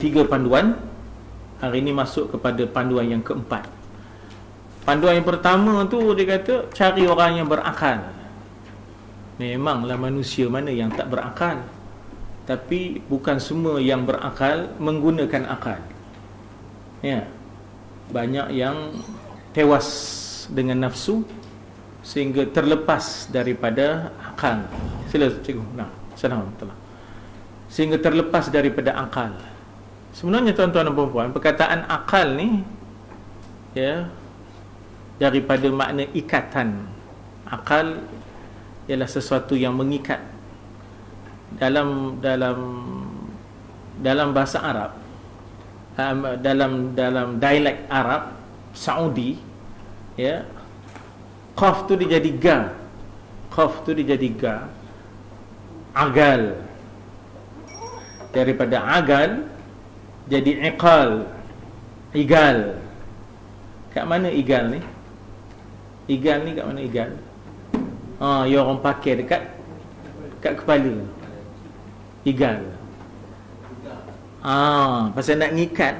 3 panduan. Hari ini masuk kepada panduan yang keempat. Panduan yang pertama tu dia kata cari orang yang berakal. Memanglah manusia mana yang tak berakal, tapi bukan semua yang berakal menggunakan akal. Ya, banyak yang tewas dengan nafsu sehingga terlepas daripada akal. Sila cikgu. Nah, assalamualaikum. Sehingga terlepas daripada akal. Sebenarnya tuan-tuan dan puan-puan, perkataan akal ni ya, daripada makna ikatan. Akal ialah sesuatu yang mengikat. Dalam bahasa Arab, dalam dialek Arab Saudi, ya, qaf tu dia jadi ga. Qaf tu dia jadi ga. Agal. Daripada agal jadi iqal. Igal. Kat mana igal ni? Igal ni kat mana igal? Ya orang pakai dekat kepala. Igal. Pasal nak ngikat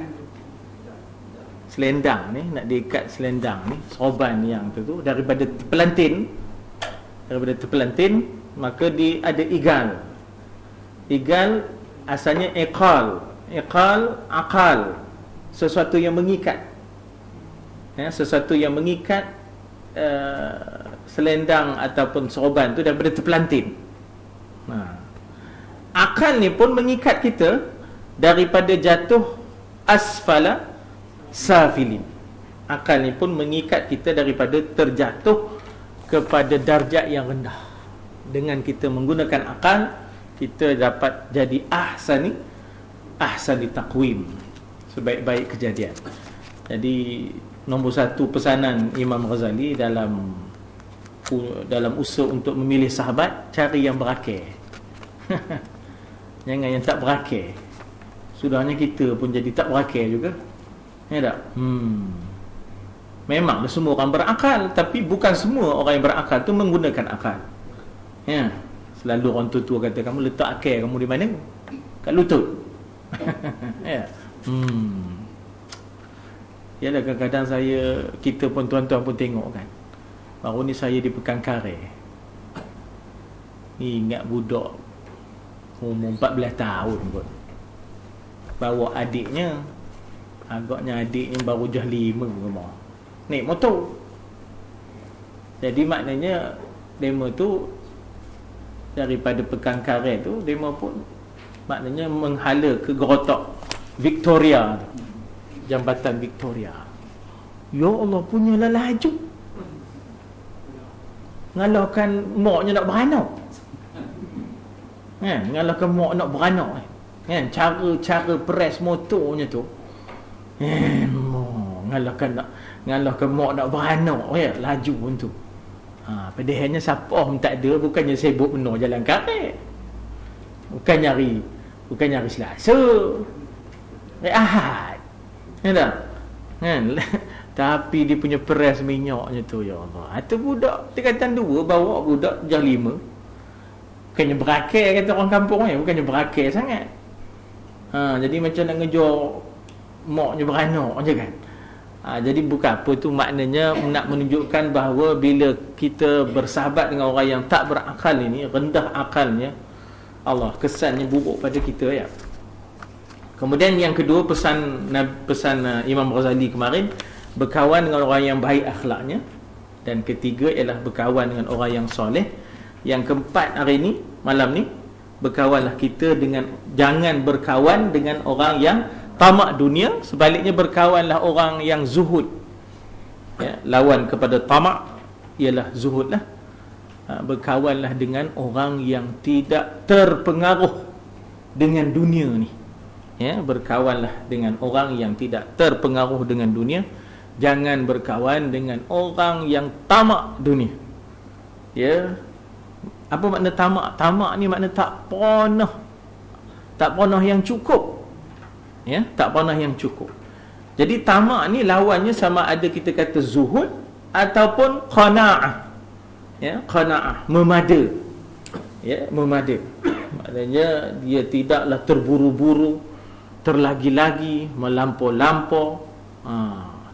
selendang ni, nak diikat selendang ni, sorban yang tu daripada terpelantin, maka ada igal. Igal asalnya iqal. Iqal, akal, sesuatu yang mengikat, ya, sesuatu yang mengikat selendang ataupun sorban tu daripada terpelantin. Akal ni pun mengikat kita daripada jatuh asfala safilin. Akal ni pun mengikat kita daripada terjatuh kepada darjat yang rendah. Dengan kita menggunakan akal, kita dapat jadi ahsani taqwim, sebaik-baik kejadian. Jadi nombor satu pesanan Imam Ghazali dalam usaha untuk memilih sahabat, cari yang berakal. Jangan yang tak berakal. Sudahnya kita pun jadi tak berakal juga. Ya tak? Memanglah semua orang berakal, tapi bukan semua orang yang berakal tu menggunakan akal. Ya. Selalu orang tua kata, kamu letak akal kamu di mana? Kat lutut. Ya. Yalah, kadang-kadang kita pun, tuan-tuan pun tengok kan, baru ni saya di Pekan Karet, ingat budak umur 14 tahun kot, bawa adiknya. Agaknya adiknya baru jah 5 rumah, naik motor. Jadi maknanya demo tu daripada Pekan Karet tu, demo pun maknanya menghala ke Gerotok Victoria, Jambatan Victoria. Ya Allah, punyalah laju. Ngalahkan moknya nak beranak. Kan? Ngalahkan mok nak beranak. Kan? Cara press motornya tu. Ngalahkan mok nak beranak. Ya, laju pun tu. Padahalnya siapa pun tak ada, bukannya sibuk benar jalan karet. Bukan nyari Selasa, Ahad. Ya tak? Kan? Tapi dia punya peras minyaknya tu, ya Allah. Itu budak tingkatan 2 bawa budak jah 5. Bukannya berakal kata orang kampung ni, bukannya berakal sangat. Jadi macam nak ngejual moknya beranak je kan. Jadi bukan apa tu, maknanya nak menunjukkan bahawa bila kita bersahabat dengan orang yang tak berakal ini, rendah akalnya, Allah, kesannya buruk pada kita ya. Kemudian yang kedua, pesan Imam Ghazali kemarin, berkawan dengan orang yang baik akhlaknya. Dan ketiga ialah berkawan dengan orang yang soleh. Yang keempat hari ni, malam ni, berkawanlah kita jangan berkawan dengan orang yang tamak dunia. Sebaliknya berkawanlah orang yang zuhud ya, lawan kepada tamak ialah zuhud lah. Berkawanlah dengan orang yang tidak terpengaruh dengan dunia ni ya. Berkawanlah dengan orang yang tidak terpengaruh dengan dunia. Jangan berkawan dengan orang yang tamak dunia ya. Apa makna tamak? Tamak ni makna tak pernah yang cukup ya, tak pernah yang cukup. Jadi tamak ni lawannya sama ada kita kata zuhud ataupun qanaah ya. Qanaah, memada ya, memada. Maknanya dia tidaklah terburu-buru, terlagi-lagi, melampau-lampau,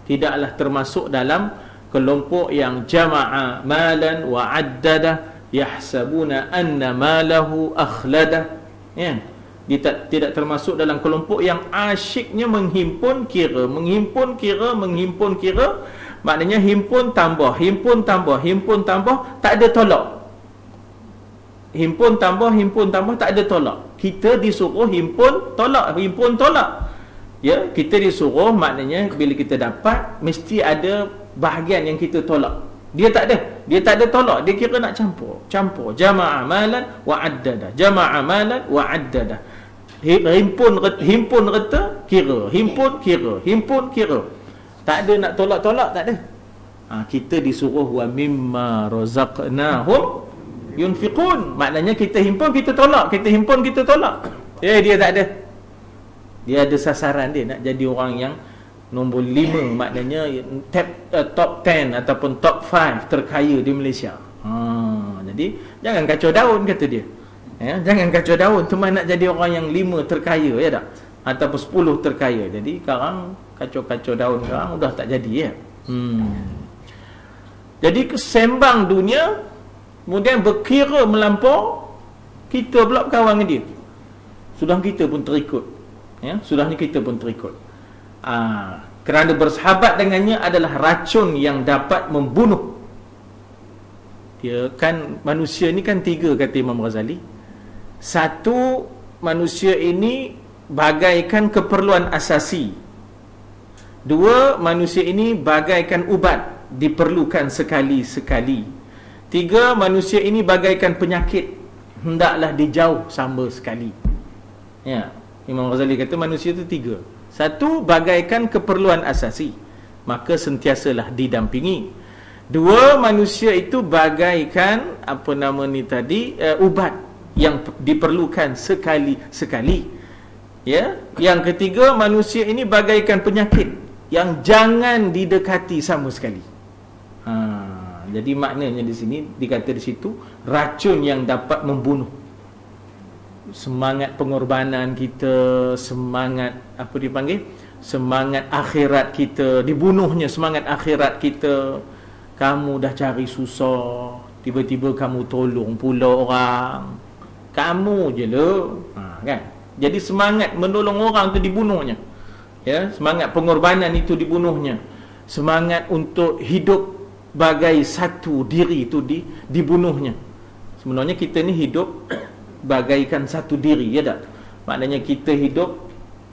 tidaklah termasuk dalam kelompok yang jama'a malan wa addada yahsabuna anna malahu akhlada. Ya, dia tidak termasuk dalam kelompok yang asyiknya menghimpun kira. Maknanya himpun tambah, tak ada tolak. Himpun tambah, tak ada tolak. Kita disuruh himpun tolak. Ya, kita disuruh, maknanya bila kita dapat mesti ada bahagian yang kita tolak. Dia tak ada tolak. Dia kira nak campur. Jama'a malan wa addada. Himpun reta, kira. Himpun kira. Tak ada nak tolak-tolak, tak ada. Kita disuruh wa mimma razaqnahum yunfiqun. Maknanya kita himpun, kita tolak. Dia tak ada. Dia ada sasaran dia nak jadi orang yang nombor 5, maknanya top 10 ataupun top 5 terkaya di Malaysia. Jadi jangan kacau daun, kata dia. Ya, jangan kacau daun, cuma nak jadi orang yang 5 terkaya, ya tak? Ataupun 10 terkaya. Jadi sekarang kacau-kacau daun sekarang dah tak jadi, ya. Jadi kesembang dunia, kemudian berkira melampau, kita pula berkawan dengan dia. Sudah kita pun terikut. Ya, sudahnya kita pun terikut. Kerana bersahabat dengannya adalah racun yang dapat membunuh. Dia kan, manusia ni kan 3, kata Imam Ghazali. 1, manusia ini bagaikan keperluan asasi. 2, manusia ini bagaikan ubat, diperlukan sekali-sekali. 3, manusia ini bagaikan penyakit, hendaklah dijauh sama sekali. Ya, Imam Ghazali kata manusia itu 3. 1, bagaikan keperluan asasi, maka sentiasalah didampingi. 2, manusia itu bagaikan ubat yang diperlukan sekali-sekali. Ya, yang ketiga, manusia ini bagaikan penyakit yang jangan didekati sama sekali. Jadi maknanya di sini dikata di situ racun yang dapat membunuh. Semangat pengorbanan kita, semangat semangat akhirat kita, dibunuhnya semangat akhirat kita. Kamu dah cari susah, tiba-tiba kamu tolong pula orang, kamu je lah, kan? Jadi semangat menolong orang tu dibunuhnya. Ya, semangat pengorbanan itu dibunuhnya. Semangat untuk hidup bagai satu diri itu dibunuhnya. Sebenarnya kita ni hidup bagaikan satu diri, ya tak? Maknanya kita hidup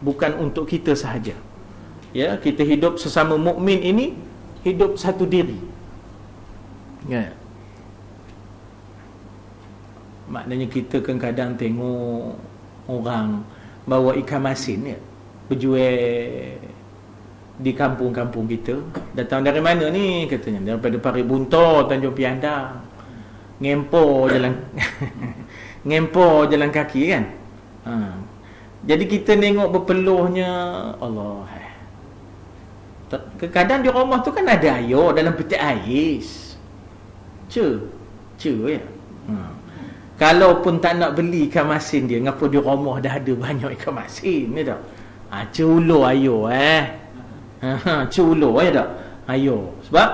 bukan untuk kita sahaja. Ya, kita hidup sesama mukmin ini hidup satu diri. Ya. Maknanya kita kadang-kadang tengok orang bawa ikan masin, ya, berjual di kampung-kampung kita. Datang dari mana ni? Katanya daripada Pari Buntor, Tanjung Piandang. Ngempor jalan kaki, kan? Jadi kita tengok berpeluhnya, Allah. Kadang di rumah tu kan ada air dalam peti ais. Ya. Kalaupun tak nak beli ikan masin dia, ngapa di rumah dah ada banyak ikan masin, ya tak? Culur air, culur, ya tak? Air. Sebab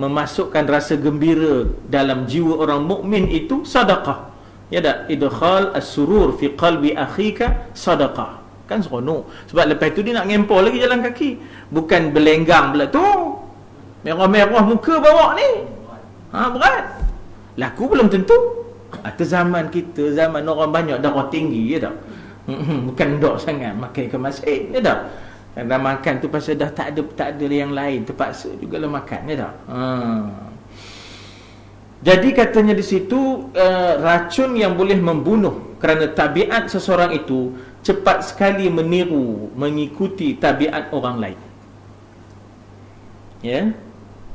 memasukkan rasa gembira dalam jiwa orang mukmin itu sedekah. Ya tak? Idkhal as-surur fi qalbi akhika sadaqah. Kan seronok. Sebab lepas tu dia nak ngempor lagi jalan kaki. Bukan berlenggang pula tu. Merah-merah muka bawa ni. Berat. Laku belum tentu. Atau zaman kita, zaman orang banyak darah tinggi, ya tak? Bukan dok sangat makan ikan masin, ya tak? Karena makan tu pasal dah tak ada yang lain, terpaksa jugalah makan, ya tak? Jadi katanya di situ racun yang boleh membunuh kerana tabiat seseorang itu cepat sekali meniru, mengikuti tabiat orang lain. Ya,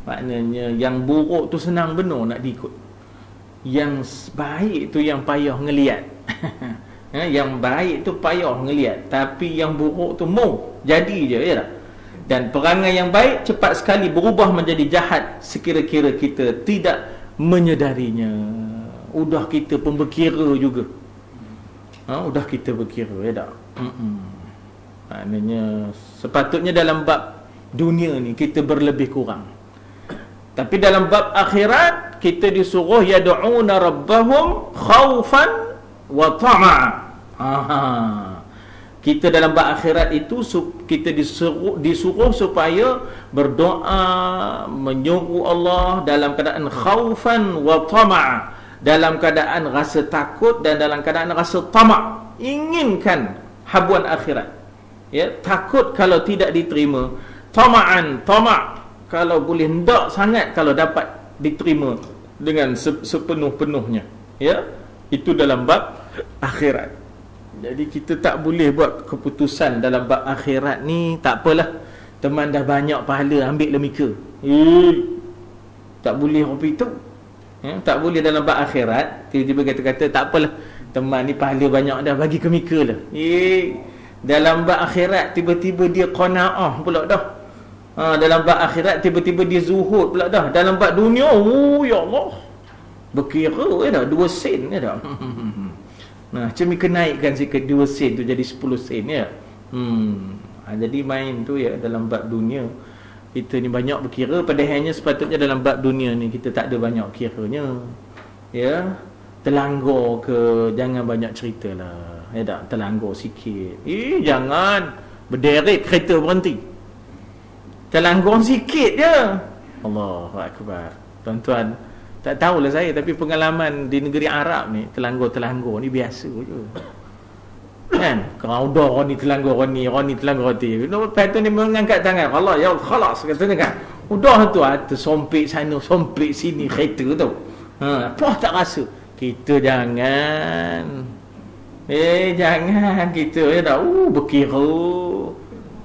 maknanya yang buruk tu senang benar nak diikut. Yang baik tu yang payah ngelihat. Yang baik tu payah ngelihat, tapi yang buruk tu mau jadi je, ya tak? Dan perangai yang baik cepat sekali berubah menjadi jahat sekira-kira kita tidak menyedarinya. Udah kita pun berkira juga. Udah kita berkira, ya tak? Maknanya sepatutnya dalam bab dunia ni kita berlebih kurang, tapi dalam bab akhirat kita disuruh yad'una rabbahum khaufan wa tama'a. Kita dalam bab akhirat itu kita disuruh supaya berdoa, menyuruh Allah dalam keadaan khaufan wa tama'a, dalam keadaan rasa takut dan dalam keadaan rasa tamak, inginkan habuan akhirat. Ya, takut kalau tidak diterima, tama'an, tamak kalau boleh hendak sangat kalau dapat diterima dengan sepenuh-penuhnya. Ya, itu dalam bab akhirat. Jadi kita tak boleh buat keputusan dalam bab akhirat ni, tak apalah, teman dah banyak pahala, ambil lah mika. Tak boleh apa itu. Ya, tak boleh dalam bab akhirat tiba-tiba kata-kata tak apalah, teman ni pahala banyak dah, bagi ke mika lah. Dalam bab akhirat tiba-tiba dia qanaah pula dah. Dalam bab akhirat tiba-tiba dia zuhud pula dah. Dalam bab dunia, ya Allah, berkira dah 2 sen dah. Nah, macam ni kenaikkan sikit 2 sen tu jadi 10 sen ya. Jadi main tu ya dalam bab dunia. Kita ni banyak berkira, padahalnya sepatutnya dalam bab dunia ni kita tak ada banyak kiranya. Ya, terlanggar ke, jangan banyak ceritalah. Ya tak, terlanggar sikit. Jangan berderet kereta berhenti. Terlanggar sikit je. Allahu akbar. Tuan-tuan, tak tahulah saya, tapi pengalaman di negeri Arab ni, terlanggar ni biasa je. Kan? Kalau dah orang ni terlanggar orang ni terlanggar hati. Lepas tu ni mengangkat tangan. Allah, ya khalas katanya kan. Udah tu tersompik sana, sompik sini kereta tu. Apa tak rasa? Kita jangan. Jangan kita ya dah berkira.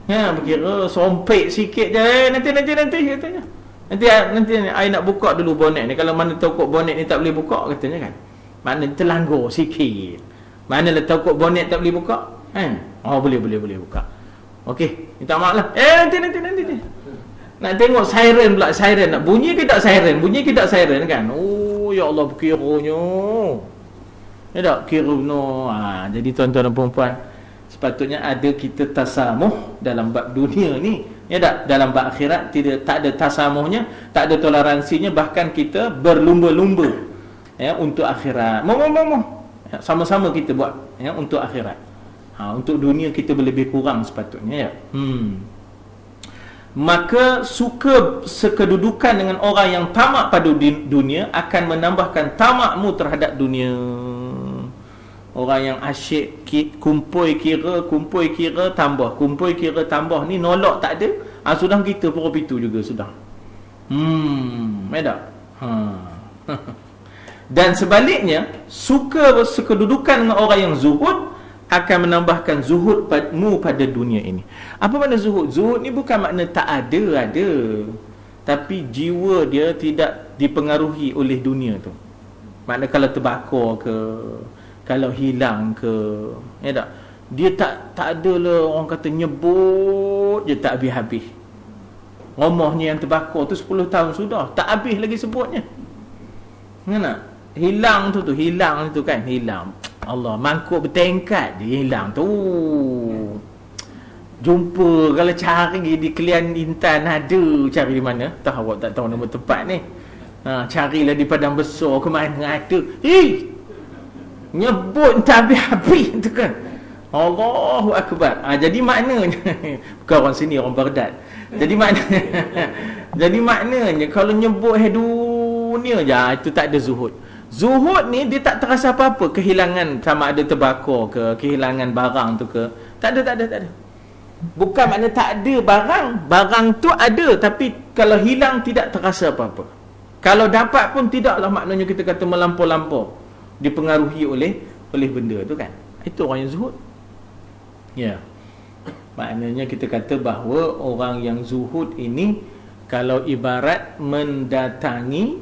Ya, berkira sompik sikit je. Nanti katanya. Nanti I nak buka dulu bonet ni. Kalau mana tahu kok bonet ni tak boleh buka katanya kan. Maknanya terlanggar sikit. Mana lah tahu kok bonet tak boleh buka kan. Boleh buka. Okey, minta maaf lah. Nanti nak tengok siren pula. Siren nak bunyi ke tak siren? Bunyi ke tak siren kan. Ya Allah, berkiranya. Ya tak, kira no. Jadi tuan-tuan dan puan-puan, sepatutnya ada kita tasamuh dalam bab dunia ni. Ya tak, dalam bab akhirat tak ada tasamuhnya, tak ada toleransinya, bahkan kita berlumba-lumba ya untuk akhirat. Ya, sama-sama kita buat ya untuk akhirat. Untuk dunia kita berlebih kurang sepatutnya ya. Maka suka sekedudukan dengan orang yang tamak pada dunia akan menambahkan tamakmu terhadap dunia. Orang yang asyik kumpul kira tambah, kumpul kira tambah ni nolak tak ada. Sudah kita pun itu juga sudah. Tak? Dan sebaliknya, suka sekedudukan dengan orang yang zuhud akan menambahkan zuhudmu pada dunia ini. Apa makna zuhud? Zuhud ni bukan makna tak ada, tapi jiwa dia tidak dipengaruhi oleh dunia tu. Makna kalau terbakar ke, kalau hilang ke, ya tak, dia tak ada lah, orang kata nyebut je tak habis-habis. Rumahnya yang terbakar tu 10 tahun sudah, tak habis lagi sebutnya. Mana? Hilang tu kan, hilang. Allah, mangkuk bertingkat dia hilang tu. Jumpa kalau cari di Kelian Intan ada, cari di mana? Tahu awak tak tahu nama tempat ni. Carilah di Padang Besar ke mana ada. Nyebut tak habis-habis tu kan. Allahu akbar. Jadi maknanya bukan orang sini, orang Baghdad. Jadi maknanya kalau nyebut dunia je, itu tak ada zuhud. Zuhud ni dia tak terasa apa-apa, kehilangan sama ada terbakar ke, kehilangan barang tu ke. Tak ada. Bukan makna tak ada barang tu ada, tapi kalau hilang tidak terasa apa-apa. Kalau dapat pun tidaklah maknanya kita kata melampau-lampau, dipengaruhi oleh benda tu kan. Itu orang yang zuhud. Ya. Maknanya kita kata bahawa orang yang zuhud ini kalau ibarat mendatangi,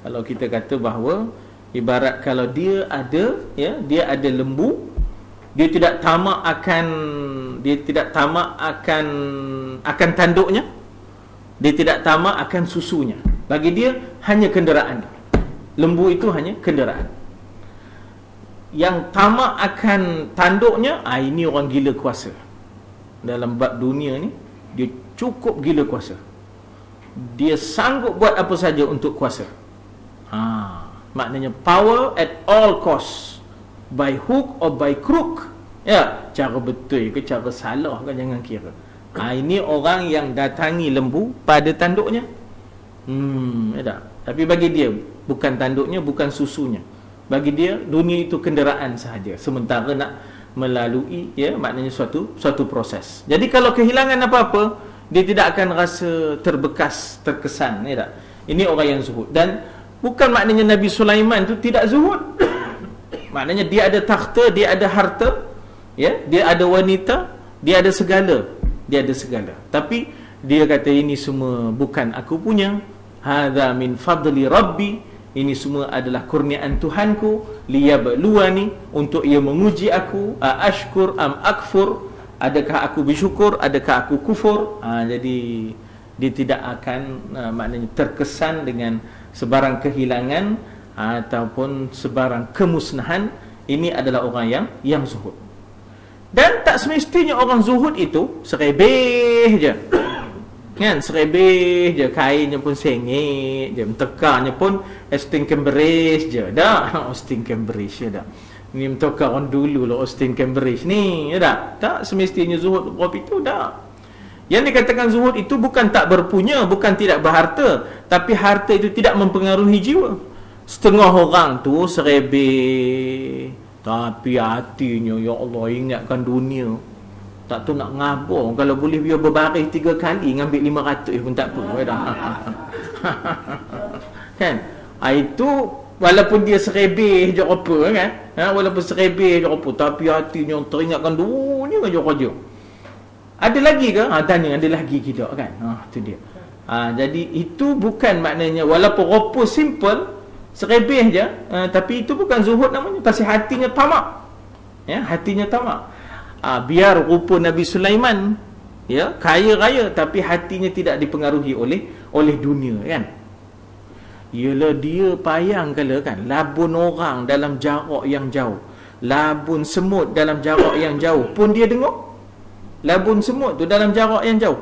kalau kita kata bahawa ibarat kalau dia ada lembu, dia tidak tamak akan tanduknya, dia tidak tamak akan susunya. Bagi dia hanya kenderaan. Lembu itu hanya kenderaan. Yang tamak akan tanduknya, ini orang gila kuasa. dalam bab dunia ni, dia cukup gila kuasa. Dia sanggup buat apa saja untuk kuasa. Maknanya power at all cost, by hook or by crook. Ya, cara betul ke cara salah kan jangan kira. Ini orang yang datangi lembu pada tanduknya. Ya tak? Tapi bagi dia bukan tanduknya, bukan susunya. Bagi dia dunia itu kenderaan sahaja, sementara nak melalui, ya, maknanya suatu proses. Jadi kalau kehilangan apa-apa, dia tidak akan rasa terbekas, terkesan, ya tak? Ini orang yang zuhud. Dan bukan maknanya Nabi Sulaiman tu tidak zuhud. Maknanya dia ada takhta, dia ada harta, ya, dia ada wanita, dia ada segala. Dia ada segala. Tapi dia kata ini semua bukan aku punya. Hadza min fadli rabbi. Ini semua adalah kurniaan Tuhanku, liyabluwani, untuk ia menguji aku, ashkur am akfur, adakah aku bersyukur, adakah aku kufur. Jadi dia tidak akan maknanya terkesan dengan sebarang kehilangan ataupun sebarang kemusnahan. Ini adalah orang yang zuhud. Dan tak semestinya orang zuhud itu serebeh je. Kan, serebeh je, kainnya pun sengit je, mentekarnya pun Austin Cambridge je. Dah, Austin Cambridge je dah. Ni mentekar orang dulu lah Austin Cambridge ni, ya dah. Tak semestinya zuhud berapa itu dah. Yang dikatakan zuhud itu bukan tak berpunya, bukan tidak berharta, tapi harta itu tidak mempengaruhi jiwa. Setengah orang tu serebeh, tapi hatinya, ya Allah, ingatkan dunia. Tak tu nak ngabur. Kalau boleh biar berbaris 3 kali, ngambil 500 pun tak apa dah. Kan? Itu walaupun dia serebeh je apa kan? Walaupun serebeh je apa, tapi hatinya teringatkan dunia je kerja. Ada lagi ke? Tanya, ada lagi kita kan? Tu dia. Jadi itu bukan maknanya, walaupun rupa simple, serebeh je, tapi itu bukan zuhud namanya, pasal hatinya tamak. Ya, hatinya tamak. Biar rupa Nabi Sulaiman, ya, kaya raya, tapi hatinya tidak dipengaruhi oleh dunia kan. Ialah dia payang kala kan, labun orang dalam jarak yang jauh, labun semut dalam jarak yang jauh pun dia dengar. Labun semut tu dalam jarak yang jauh.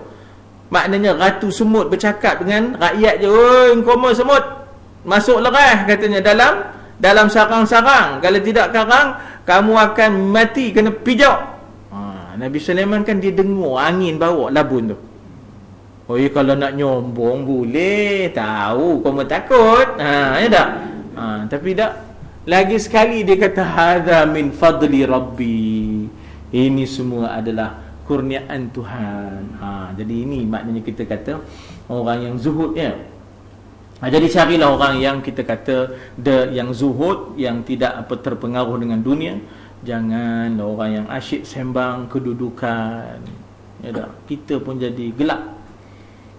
Maknanya ratu semut bercakap dengan rakyat je, "Oi, engkau semut, masuk lerah," katanya, dalam sarang-sarang. Kalau tidak karang, kamu akan mati, kena pijak. Nabi Sulaiman kan dia dengar angin bawa labun tu. Oi, kalau nak nyombong boleh, tahu kamu takut. Ya tak? Tapi tak. Lagi sekali dia kata hadza min fadli rabbi. Ini semua adalah kurniaan Tuhan. Jadi ini maknanya kita kata orang yang zuhud ya. Jadi carilah orang yang kita kata yang zuhud, yang tidak terpengaruh dengan dunia. Jangan orang yang asyik sembang kedudukan. Ya tak? Kita pun jadi gelap.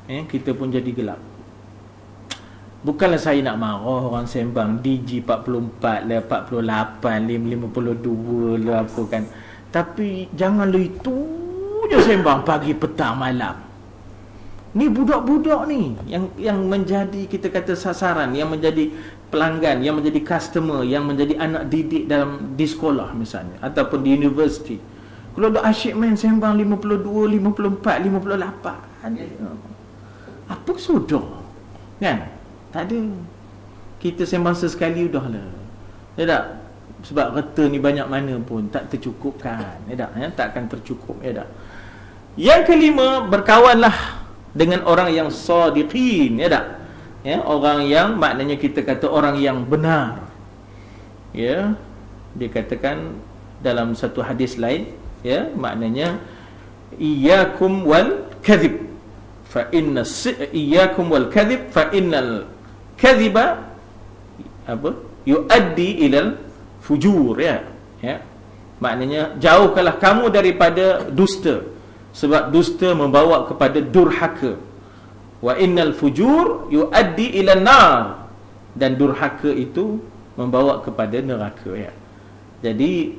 Kita pun jadi gelap. Bukanlah saya nak marah orang sembang DG 44 lah, 48, 52 lah apa kan. Tapi janganlah itu je sembang pagi, petang, malam. Ni budak-budak ni yang menjadi kita kata sasaran, yang menjadi pelanggan, yang menjadi customer, yang menjadi anak didik di sekolah misalnya ataupun di universiti. Kalau dah asyik main sembang 52, 54, 58, apa sudah kan? Tak ada. Kita sembang sesekali udahlah. Ya tak? Sebab reta ni banyak mana pun tak tercukupkan. Ya tak? Takkan tercukup. Ya tak? Yang kelima, berkawanlah dengan orang yang sadiqin. Ya tak? Ya, orang yang maknanya kita kata orang yang benar. Ya, dikatakan dalam satu hadis lain, ya, maknanya iyyakum wal kadhib fa inna iyyakum wal kadhib fa innal kadhiba yuaddi ilal fujur. Ya, maknanya jauhkanlah kamu daripada dusta, sebab dusta membawa kepada durhaka. Wa innal fujur yuaddi ila nar, dan durhaka itu membawa kepada neraka. Ya, jadi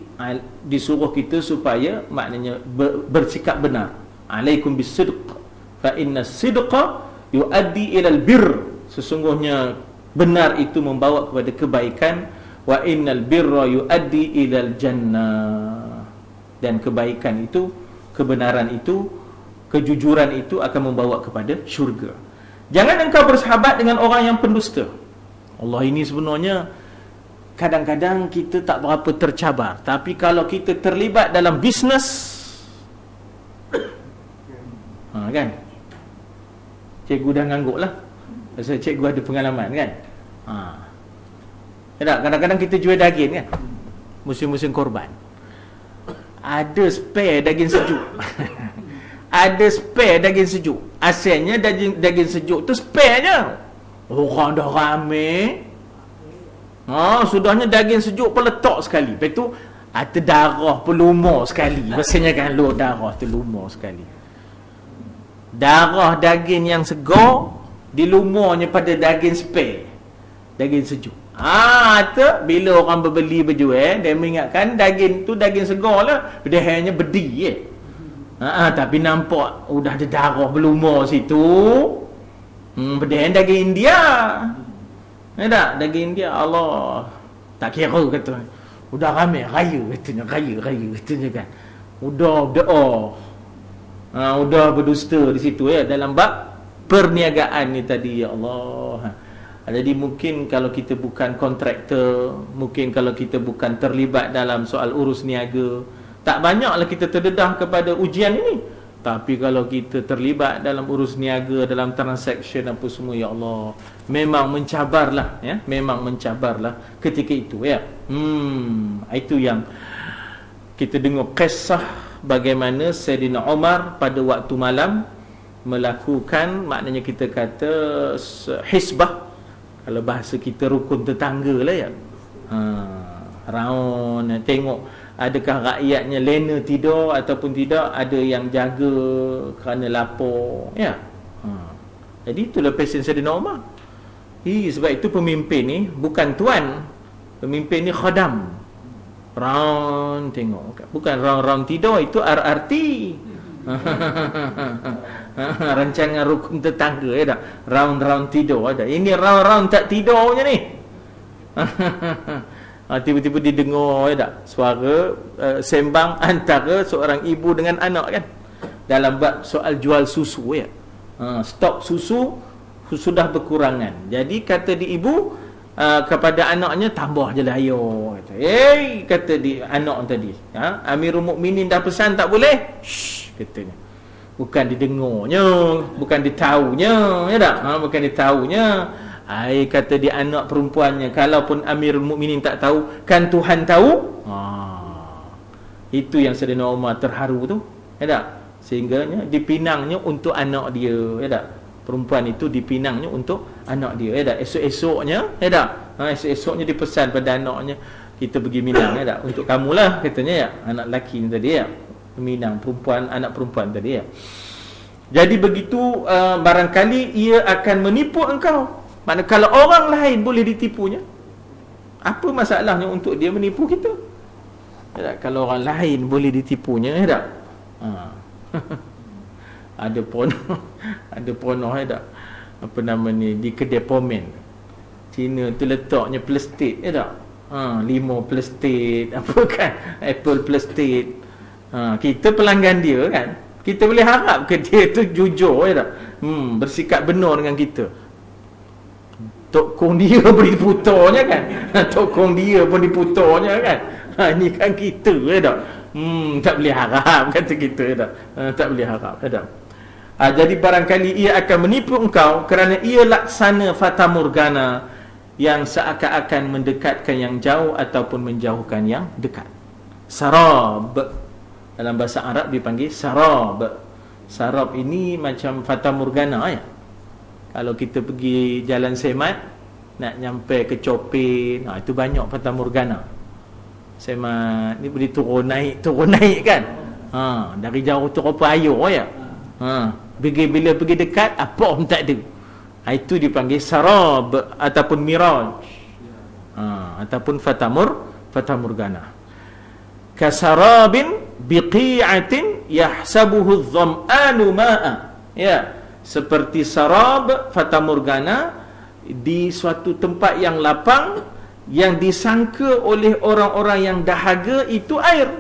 disuruh kita supaya maknanya bersikap benar. Alaikum bisidq fa inna sidqa yuaddi ila albir. Sesungguhnya benar itu membawa kepada kebaikan. Wa innal birra yuaddi ila aljannah, dan kebaikan itu kebenaran itu, kejujuran itu akan membawa kepada syurga. Jangan engkau bersahabat dengan orang yang pendusta. Allah, ini sebenarnya kadang-kadang kita tak berapa tercabar, tapi kalau kita terlibat dalam bisnes, kan, cikgu dah ngangguk lah, pasal cikgu ada pengalaman kan. Kadang-kadang kita jual daging kan, musim-musim korban, ada spare daging sejuk. Ada spare daging sejuk. Asalnya daging sejuk tu sparenya. Orang dah ramai. Sudahnya daging sejuk pun letak sekali. Lepas tu ada darah pun lumur sekali. Maksudnya kan darah tu lumur sekali. Darah daging yang segar dilumurnya pada daging spare, daging sejuk. Tu bila orang berbeli berjual, dia mengingatkan daging tu daging segar lah, dia hanya bedi tapi nampak udah ada darah berlumur situ. Dia daging India. Tak, daging India, Allah tak kira kata. Udah ramai raya katanya, raya katanya kan. Udah berdoa. Udah berdusta di situ dalam bab perniagaan ni tadi, ya Allah. Jadi mungkin kalau kita bukan kontraktor, mungkin kalau kita bukan terlibat dalam soal urus niaga, tak banyaklah kita terdedah kepada ujian ini. Tapi kalau kita terlibat dalam urus niaga, dalam transaction apa semua, ya Allah, memang mencabarlah memang mencabarlah ketika itu itu yang kita dengar kisah bagaimana Sayyidina Umar pada waktu malam melakukan, maknanya kita kata hisbah, kalau bahasa kita rukun tetangga lah round, tengok adakah rakyatnya lena tidur ataupun tidak, ada yang jaga kerana lapar jadi itulah pesen Sayyidina Umar. Sebab itu pemimpin ni bukan tuan, pemimpin ni khadam, round tengok, bukan round tidur, itu RRT. Rancangan rukun tetangga tak, round tidur ada, ini round tak tidurnya ni. Tiba-tiba didengar tak suara sembang antara seorang ibu dengan anak kan, dalam bab soal jual susu stok susu sudah berkurangan. Jadi kata di ibu kepada anaknya, tambah je lah ayo, kata. Kata di anak tadi, Amirul Mukminin dah pesan tak boleh, katanya. Bukan didengarnya, bukan ditahunya, tak? Bukan ditahunya. Kata di anak perempuannya, kalaupun Amirul Mukminin tak tahu, kan Tuhan tahu. Itu yang Sayyidina Umar terharu tu, tak? Sehingganya dipinangnya untuk anak dia, tak? Perempuan itu dipinangnya untuk anak dia, tak? Esok-esoknya, tak? Esok-esoknya dipesan pada anaknya, kita pergi minang, tak? Untuk kamulah, katanya, anak lelaki ni tadi, minang perempuan, anak perempuan tadi, Jadi begitu, barangkali ia akan menipu engkau. Maknanya kalau orang lain boleh ditipunya, apa masalahnya untuk dia menipu kita? Tak? Kalau orang lain boleh ditipunya, tak? Ada ponoh tak? Apa nama ni, di kedai pomen Cina tu letaknya plastik, tak? Limau plastik, apa kan, apple plastik. Kita pelanggan dia kan, kita boleh harap ke dia tu jujur, tak? Bersikap benar dengan kita. Tokong dia pun diputarnya kan. Tokong dia pun diputarnya kan. Ini kan kita, tak? Tak boleh harap, kata kita, tak? Tak boleh harap, tak? Jadi barangkali ia akan menipu engkau kerana ia laksana fata morgana yang seakan-akan mendekatkan yang jauh ataupun menjauhkan yang dekat. Sarab, dalam bahasa Arab dipanggil sarab. Sarab ini macam fata morgana, Kalau kita pergi Jalan Semat, nak nyampe ke Copin, itu banyak fata morgana. Semat ni boleh turun naik kan. Dari jauh tu rupa air, bila pergi dekat, apa pun tak ada. Itu dipanggil sarab ataupun miraj, ataupun fata morgana. Kasarabin biqi'atin yahsabuhu adh-dham'anu ma'a. Seperti sarab, fata morgana, di suatu tempat yang lapang, yang disangka oleh orang-orang yang dahaga itu air.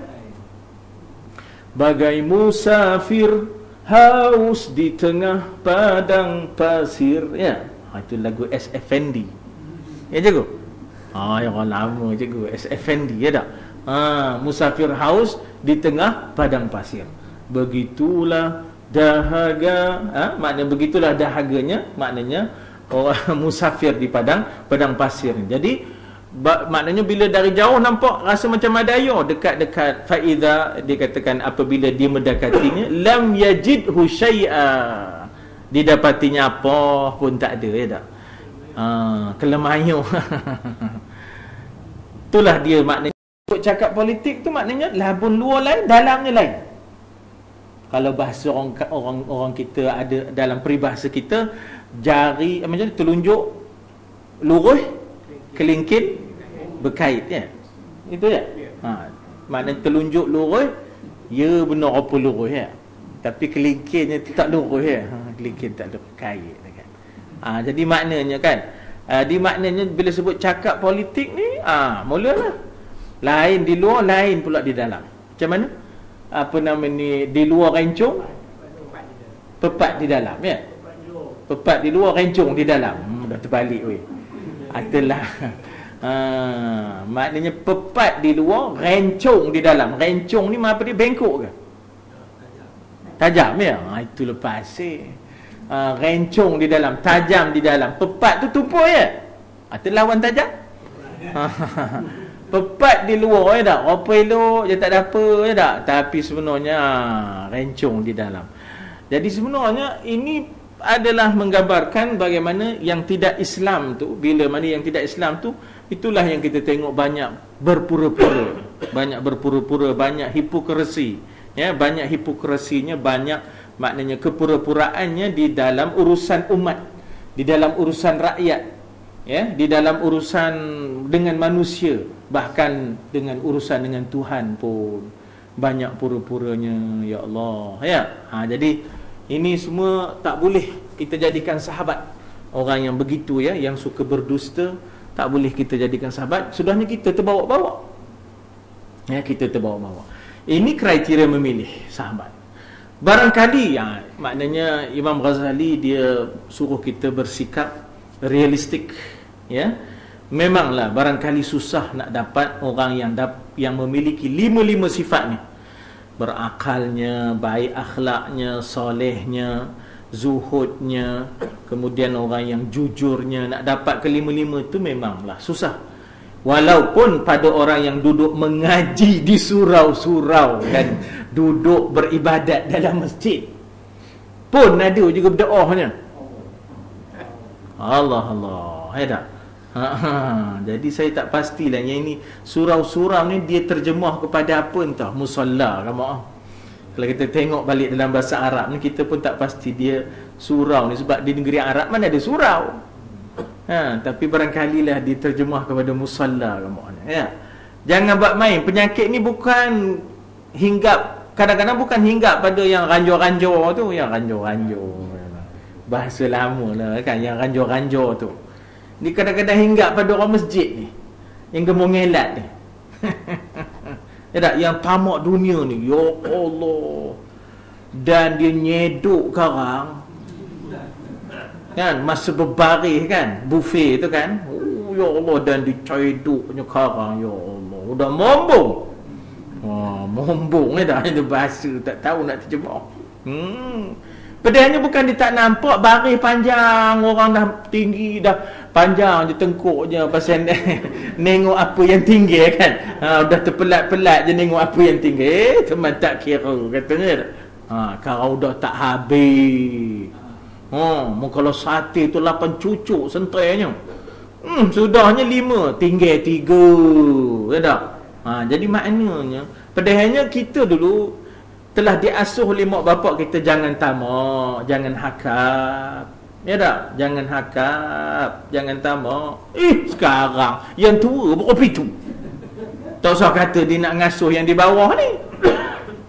bagai musafir haus di tengah padang pasir. Ya, itu lagu S. Effendi. Ya cikgu? Yang orang lama cikgu, S. Effendi, ya tak? Musafir haus di tengah padang pasir. Begitulah dahaga, maknanya begitulah dahaganya, maknanya orang musafir di padang pasir. Jadi maknanya bila dari jauh nampak rasa macam ada air, dekat-dekat, faida dikatakan apabila dia mendekatinya, lam yajidhu syai'a, didapatinya apa pun tak ada, ya tak? Kelemahan. Itulah dia maknanya. Cakap politik tu maknanya labun luar lain, dalamnya lain. Kalau bahasa orang kita ada dalam peribahasa kita, jari macam telunjuk lurus, kelingkin berkait, ya. Itu ya. Maknanya telunjuk lurus, ya benar apa lurus, ya. Tapi kelingkinnya tak lurus, ya. Kelingkin tak lurus, kait kan. Jadi maknanya kan, di maknanya bila sebut cakap politik ni, mulalah lain di luar, lain pula di dalam. Macam mana? Apa nama ni, di luar rencong, pepat di dalam, ya. Pepat di luar, rencong di dalam. Dah terbalik weh. Itulah. Maknanya pepat di luar, rencong di dalam. Rencong ni apa dia? Bengkok ke? Tajam, ya. Itu lepas rencong di dalam, tajam di dalam. Pepat tu tumpul, ya. Itu lawan tajam. Pepat di luar, ya tak? Apa elok je tak ada apa, ya tak? Tapi sebenarnya rencong di dalam. Jadi sebenarnya ini adalah menggambarkan bagaimana yang tidak Islam tu, bila mana yang tidak Islam tu, itulah yang kita tengok banyak berpura-pura, banyak hipokrasi, ya, banyak hipokrasinya, banyak maknanya kepura-puraannya di dalam urusan umat, di dalam urusan rakyat, ya, di dalam urusan dengan manusia, bahkan dengan urusan dengan Tuhan pun banyak pura-puranya, ya Allah, ya. Jadi ini semua tak boleh kita jadikan sahabat. Orang yang begitu, ya, yang suka berdusta, tak boleh kita jadikan sahabat. Sudahnya kita terbawa-bawa, ya, kita terbawa-bawa. Ini kriteria memilih sahabat. Barangkali, ya, maknanya Imam Ghazali dia suruh kita bersikap realistik, ya. Memanglah barangkali susah nak dapat orang yang memiliki lima sifat ni. Berakalnya, baik akhlaknya, solehnya, zuhudnya, kemudian orang yang jujurnya. Nak dapat kelima-lima tu memanglah susah. Walaupun pada orang yang duduk mengaji di surau-surau dan duduk beribadat dalam masjid pun ada juga berdoanya. Allah, ya tak? Jadi saya tak pastilah yang ini surau-surau ni dia terjemah kepada apa entah, musalla ke maaf. Kalau kita tengok balik dalam bahasa Arab ni, kita pun tak pasti dia surau ni, sebab di negeri Arab mana ada surau. Tapi barangkalilah diterjemah kepada musalla ke maaf, ya. Jangan buat main. Penyakit ni bukan hinggap, kadang-kadang bukan hinggap pada yang ranjor-ranjor tu, yang ranjor-ranjor. Bahasa lama lah kan, yang ranjor-ranjor tu. Ni kadang-kadang hinggap pada orang masjid ni, yang gemuk ngelat ni. Ya tak? Yang tamak dunia ni, ya Allah. Dan dia nyeduk karang kan, masa berbaris kan, buffet tu kan, ya Allah. Dan diceduknya karang, ya Allah. Udah mombong. Mombong, ya tak? Itu bahasa tak tahu nak terjemah. Padahalnya bukan dia tak nampak baris panjang, orang dah tinggi, dah panjang je tengkuknya, pasal nengok apa yang tinggi kan. Dah terpelat-pelat je nengok apa yang tinggi. Teman tak kira katanya. Kalau dah tak habis. Kalau sate tu 8 cucuk sentrainya. Sudahnya 5, tinggal 3. Ya tak? Jadi maknanya padahalnya kita dulu telah diasuh oleh mak bapak kita, jangan tamak, jangan hakap. Ya tak? Jangan hakap, jangan tamak. Sekarang yang tua berapa itu? Tak usah kata dia nak ngasuh yang di bawah ni.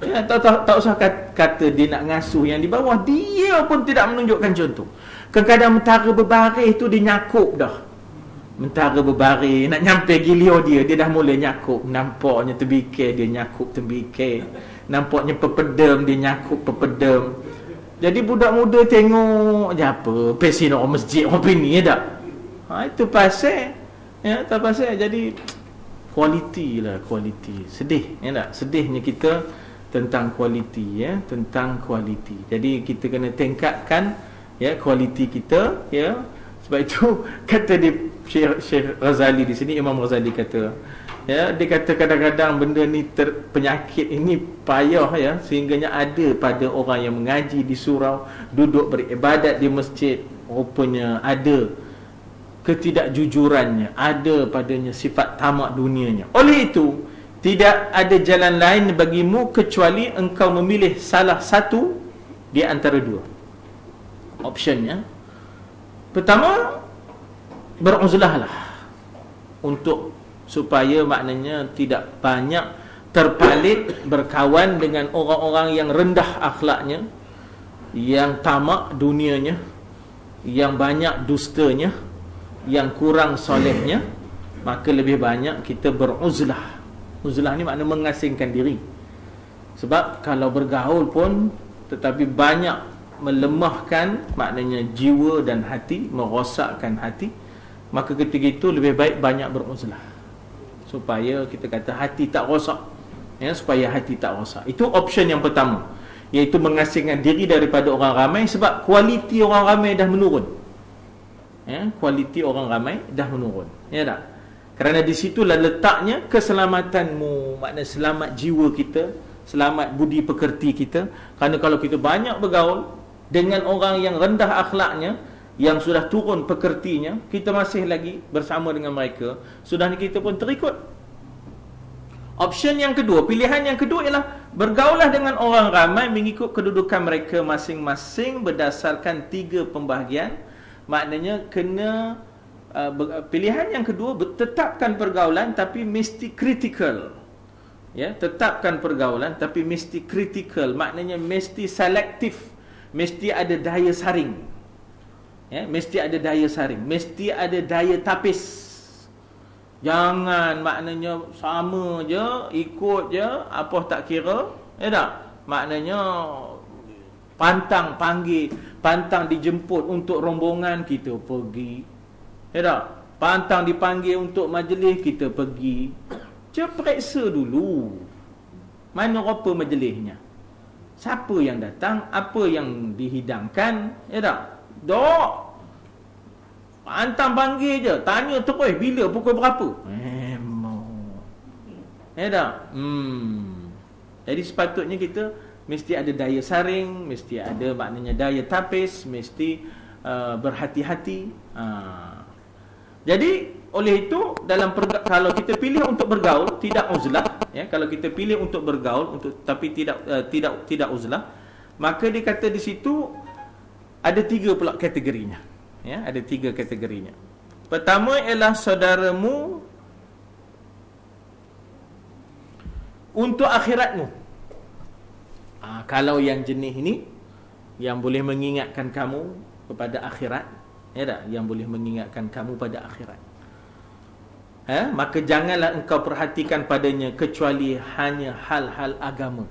Ya, tak usah kata dia nak ngasuh yang di bawah. Dia pun tidak menunjukkan contoh. Kadang-kadang mentara berbaris tu dia nyakup dah. Mentara berbaris nak nyampe gilio dia dah mula nyakup. Nampaknya terbikir dia nyakup terbikir. nampaknya pepedem, dia nyakut pepedem. Jadi budak muda tengok je apa, pesi nak masjid apa ni ya tak? Itu pasal tak pasal. Jadi kualiti lah, kualiti. Sedih ya tak? Sedihnya kita tentang kualiti ya, tentang kualiti. Jadi kita kena tingkatkan ya kualiti kita ya. Sebab itu kata di Syekh Ghazali di sini, Imam Ghazali kata ya, dia kata kadang-kadang benda ni penyakit ini payah ya, sehingganya ada pada orang yang mengaji di surau, duduk beribadat di masjid, rupanya ada ketidakjujurannya, ada padanya sifat tamak dunianya. Oleh itu tidak ada jalan lain bagimu kecuali engkau memilih salah satu di antara dua optionnya. Pertama, beruzlahlah untuk supaya maknanya tidak banyak terpalit berkawan dengan orang-orang yang rendah akhlaknya, yang tamak dunianya, yang banyak dustanya, yang kurang solehnya. Maka lebih banyak kita beruzlah. Uzlah ni makna mengasingkan diri. Sebab kalau bergaul pun tetapi banyak melemahkan maknanya jiwa dan hati, merosakkan hati, maka ketika itu lebih baik banyak beruzlah supaya kita kata hati tak rosak ya, supaya hati tak rosak. Itu option yang pertama, iaitu mengasingkan diri daripada orang ramai. Sebab kualiti orang ramai dah menurun ya, kualiti orang ramai dah menurun ya tak? Kerana di situlah letaknya keselamatanmu, makna selamat jiwa kita, selamat budi pekerti kita. Kerana kalau kita banyak bergaul dengan orang yang rendah akhlaknya, yang sudah turun pekertinya, kita masih lagi bersama dengan mereka, sudah ni kita pun terikut. Option yang kedua, pilihan yang kedua ialah bergaulah dengan orang ramai mengikut kedudukan mereka masing-masing berdasarkan 3 pembahagian. Maknanya kena pilihan yang kedua, tetapkan pergaulan tapi mesti critical ya, tetapkan pergaulan tapi mesti critical, maknanya mesti selektif, mesti ada daya saring ya, mesti ada daya saring, mesti ada daya tapis. Jangan maknanya sama je, ikut je, apa tak kira ya tak? Maknanya pantang panggil, pantang dijemput untuk rombongan, kita pergi ya tak? Pantang dipanggil untuk majlis, kita pergi. Periksa dulu mana rupa majlisnya, siapa yang datang, apa yang dihidangkan ya tak? Dok pantang panggil je, tanya terus bila, pukul berapa, ya tak? Jadi sepatutnya kita mesti ada daya saring, mesti ada maknanya daya tapis, mesti berhati-hati. Jadi oleh itu kalau kita pilih untuk bergaul tidak uzlah ya, kalau kita pilih untuk bergaul tapi tidak uzlah, maka dia kata di situ ada 3 pula kategorinya ya, ada 3 kategorinya. Pertama ialah saudaramu untuk akhiratmu. Kalau yang jenis ini yang boleh mengingatkan kamu kepada akhirat ya tak? Yang boleh mengingatkan kamu pada akhirat, maka janganlah engkau perhatikan padanya kecuali hanya hal-hal agama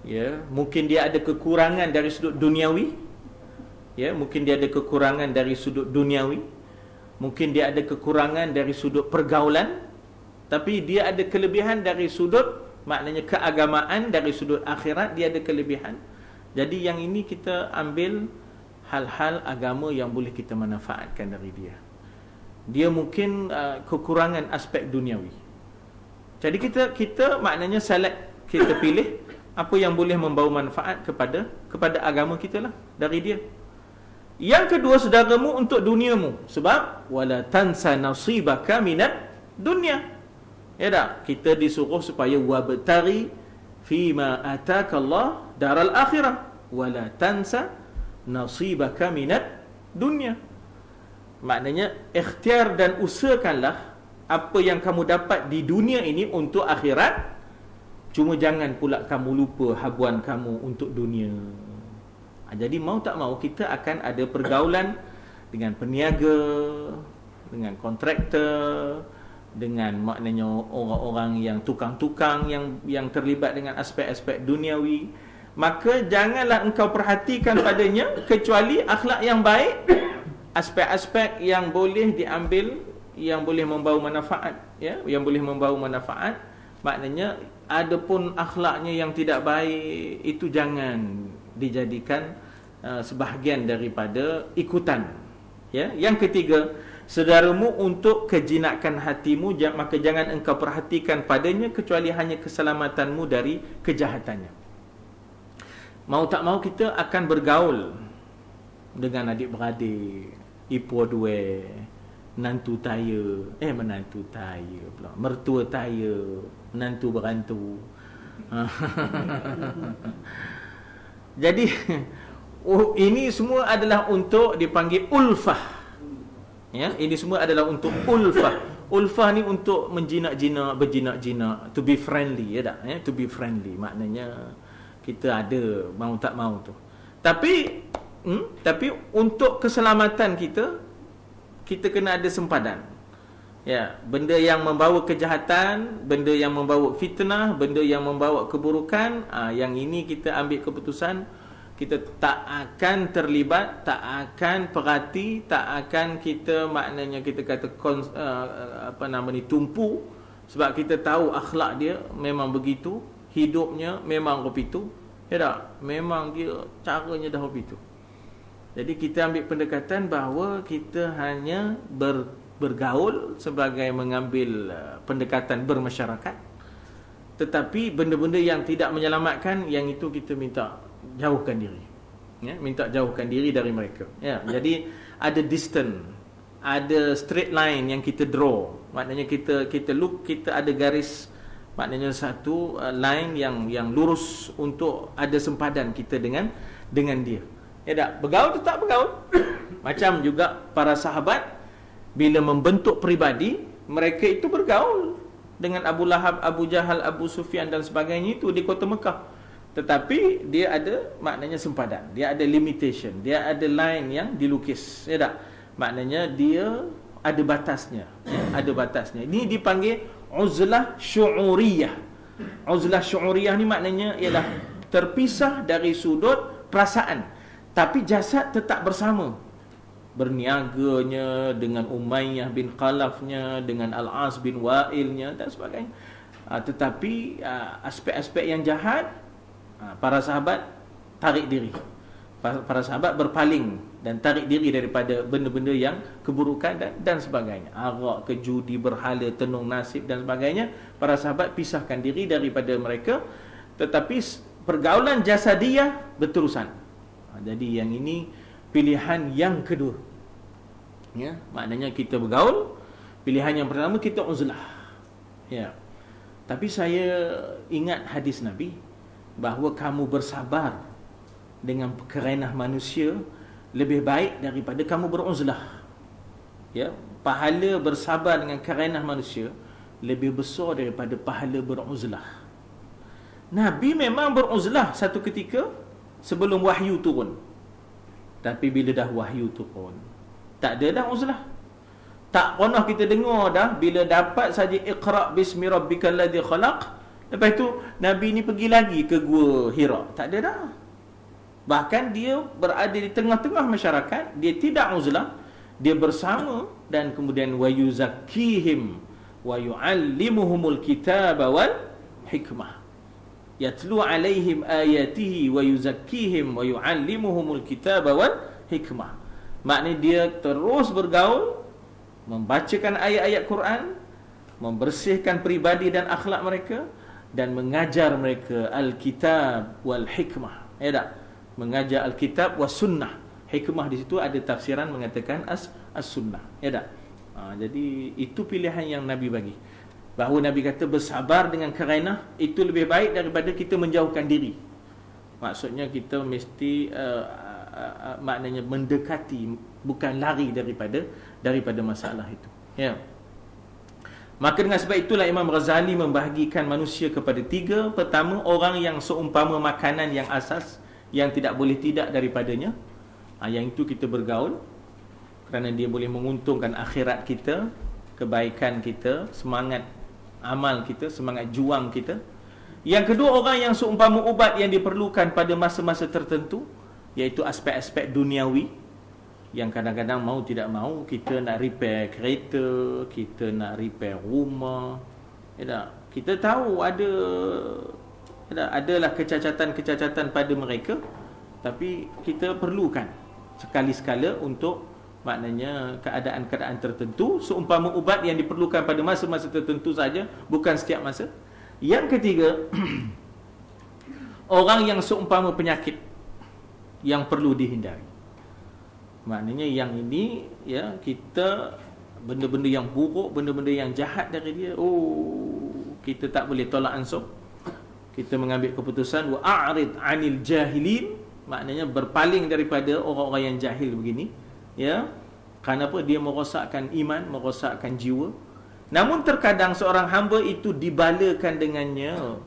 ya. Mungkin dia ada kekurangan dari sudut duniawi ya, mungkin dia ada kekurangan dari sudut duniawi, mungkin dia ada kekurangan dari sudut pergaulan, tapi dia ada kelebihan dari sudut maknanya keagamaan, dari sudut akhirat dia ada kelebihan. Jadi yang ini kita ambil hal-hal agama yang boleh kita manfaatkan dari dia. Dia mungkin kekurangan aspek duniawi. Jadi kita maknanya select, kita pilih apa yang boleh membawa manfaat kepada agama kita lah dari dia. Yang kedua, saudaramu untuk duniamu. Sebab wala tansa nasibaka minad dunya. Ya tak? Kita disuruh supaya wabtari fima ataka Allah daral akhirah wala tansa nasibaka minad dunya. Maknanya ikhtiar dan usahakanlah apa yang kamu dapat di dunia ini untuk akhirat. Cuma jangan pula kamu lupa habuan kamu untuk dunia. Jadi mau tak mau kita akan ada pergaulan dengan peniaga, dengan kontraktor, dengan maknanya orang-orang yang tukang-tukang yang terlibat dengan aspek-aspek duniawi, maka janganlah engkau perhatikan padanya kecuali akhlak yang baik, aspek-aspek yang boleh diambil, yang boleh membawa manfaat, ya, yang boleh membawa manfaat. Maknanya adapun akhlaknya yang tidak baik itu jangan dijadikan sebahagian daripada ikutan, ya. Yang ketiga, saudaramu untuk kejinakan hatimu, maka jangan engkau perhatikan padanya kecuali hanya keselamatanmu dari kejahatannya. Mau tak mau kita akan bergaul dengan adik-beradik, ipo dua, menantu taya pula, mertua taya, menantu berantu. Jadi ini semua adalah untuk dipanggil ulfah. Ya, ini semua adalah untuk ulfah. Ulfah ni untuk menjinak-jinak, berjinak-jinak, to be friendly, ya tak? Ya, to be friendly maknanya kita ada mau tak mau tu. Tapi untuk keselamatan kita kena ada sempadan. Ya, benda yang membawa kejahatan, benda yang membawa fitnah, benda yang membawa keburukan, yang ini kita ambil keputusan kita tak akan terlibat, tak akan perhati, tak akan kita maknanya kita kata tumpu, sebab kita tahu akhlak dia memang begitu, hidupnya memang begitu, ya tak? Memang dia caranya dah begitu. Jadi kita ambil pendekatan bahawa kita hanya bergaul sebagai mengambil pendekatan bermasyarakat, tetapi benda-benda yang tidak menyelamatkan, yang itu kita minta jauhkan diri, ya, minta jauhkan diri dari mereka, ya. Jadi ada distance, ada straight line yang kita draw, maknanya kita look, kita ada garis, maknanya satu line yang lurus untuk ada sempadan kita dengan dia, ya tak? Bergaul tetap bergaul. Macam juga para sahabat bila membentuk peribadi, mereka itu bergaul dengan Abu Lahab, Abu Jahal, Abu Sufyan dan sebagainya itu di kota Mekah. Tetapi dia ada maknanya sempadan, dia ada limitation, dia ada line yang dilukis, ya tak? Maknanya dia ada batasnya, ya, ada batasnya. Ini dipanggil uzlah syu'uriyah. Uzlah syu'uriyah ni maknanya ialah terpisah dari sudut perasaan, tapi jasad tetap bersama, berniaganya dengan Umayyah bin Khalafnya, dengan Al-As bin Wa'ilnya dan sebagainya. Tetapi aspek-aspek yang jahat, para sahabat tarik diri. Para sahabat berpaling dan tarik diri daripada benda-benda yang keburukan dan sebagainya. Arak, kejudi, berhala, tenung nasib dan sebagainya. Para sahabat pisahkan diri daripada mereka. Tetapi pergaulan jasadiyah berterusan. Jadi yang ini pilihan yang kedua, ya, maknanya kita bergaul. Pilihan yang pertama kita uzlah, ya. Tapi saya ingat hadis Nabi bahawa kamu bersabar dengan kerenah manusia lebih baik daripada kamu beruzlah, ya. Pahala bersabar dengan kerenah manusia lebih besar daripada pahala beruzlah. Nabi memang beruzlah satu ketika sebelum wahyu turun. Tapi bila dah wahyu turun, tak ada dah uzlah. Tak pernah kita dengar dah bila dapat saja Iqra' bismi rabbikal ladzi khalaq, lepas tu Nabi ni pergi lagi ke Gua Hira. Tak ada dah. Bahkan dia berada di tengah-tengah masyarakat, dia tidak uzlah, dia bersama, dan kemudian wa yuzakkihim wa yu'allimuhumul kitaba wal hikmah. Yatlu alaihim ayatihi wa yuzakkihim wa yu'allimuhumul kitaba wal hikmah. Maknanya dia terus bergaul, membacakan ayat-ayat Quran, membersihkan peribadi dan akhlak mereka, dan mengajar mereka Alkitab wal hikmah, ya tak? Mengajar Alkitab was sunnah. Hikmah di situ ada tafsiran mengatakan as-sunnah, ya tak? Jadi itu pilihan yang Nabi bagi. Bahawa Nabi kata bersabar dengan kerenah itu lebih baik daripada kita menjauhkan diri. Maksudnya kita mesti maknanya mendekati, bukan lari daripada masalah itu, ya. Maka dengan sebab itulah Imam Ghazali membahagikan manusia kepada tiga. Pertama, orang yang seumpama makanan yang asas, yang tidak boleh tidak daripadanya. Yang itu kita bergaul kerana dia boleh menguntungkan akhirat kita, kebaikan kita, semangat amal kita, semangat juang kita. Yang kedua, orang yang seumpama ubat yang diperlukan pada masa-masa tertentu, iaitu aspek-aspek duniawi, yang kadang-kadang mau tidak mau kita nak repair kereta, kita nak repair rumah, ya tak? Kita tahu adalah kecacatan-kecacatan pada mereka, tapi kita perlukan sekali-sekala untuk maknanya keadaan-keadaan tertentu, seumpama ubat yang diperlukan pada masa-masa tertentu saja, bukan setiap masa. Yang ketiga, orang yang seumpama penyakit yang perlu dihindari. Maknanya yang ini, ya, kita benda-benda yang buruk, benda-benda yang jahat dari dia, kita tak boleh tolak ansur. Kita mengambil keputusan wa'arid 'anil jahilin, maknanya berpaling daripada orang-orang yang jahil begini, ya. Kenapa? Dia merosakkan iman, merosakkan jiwa. Namun terkadang seorang hamba itu dibalakan dengannya,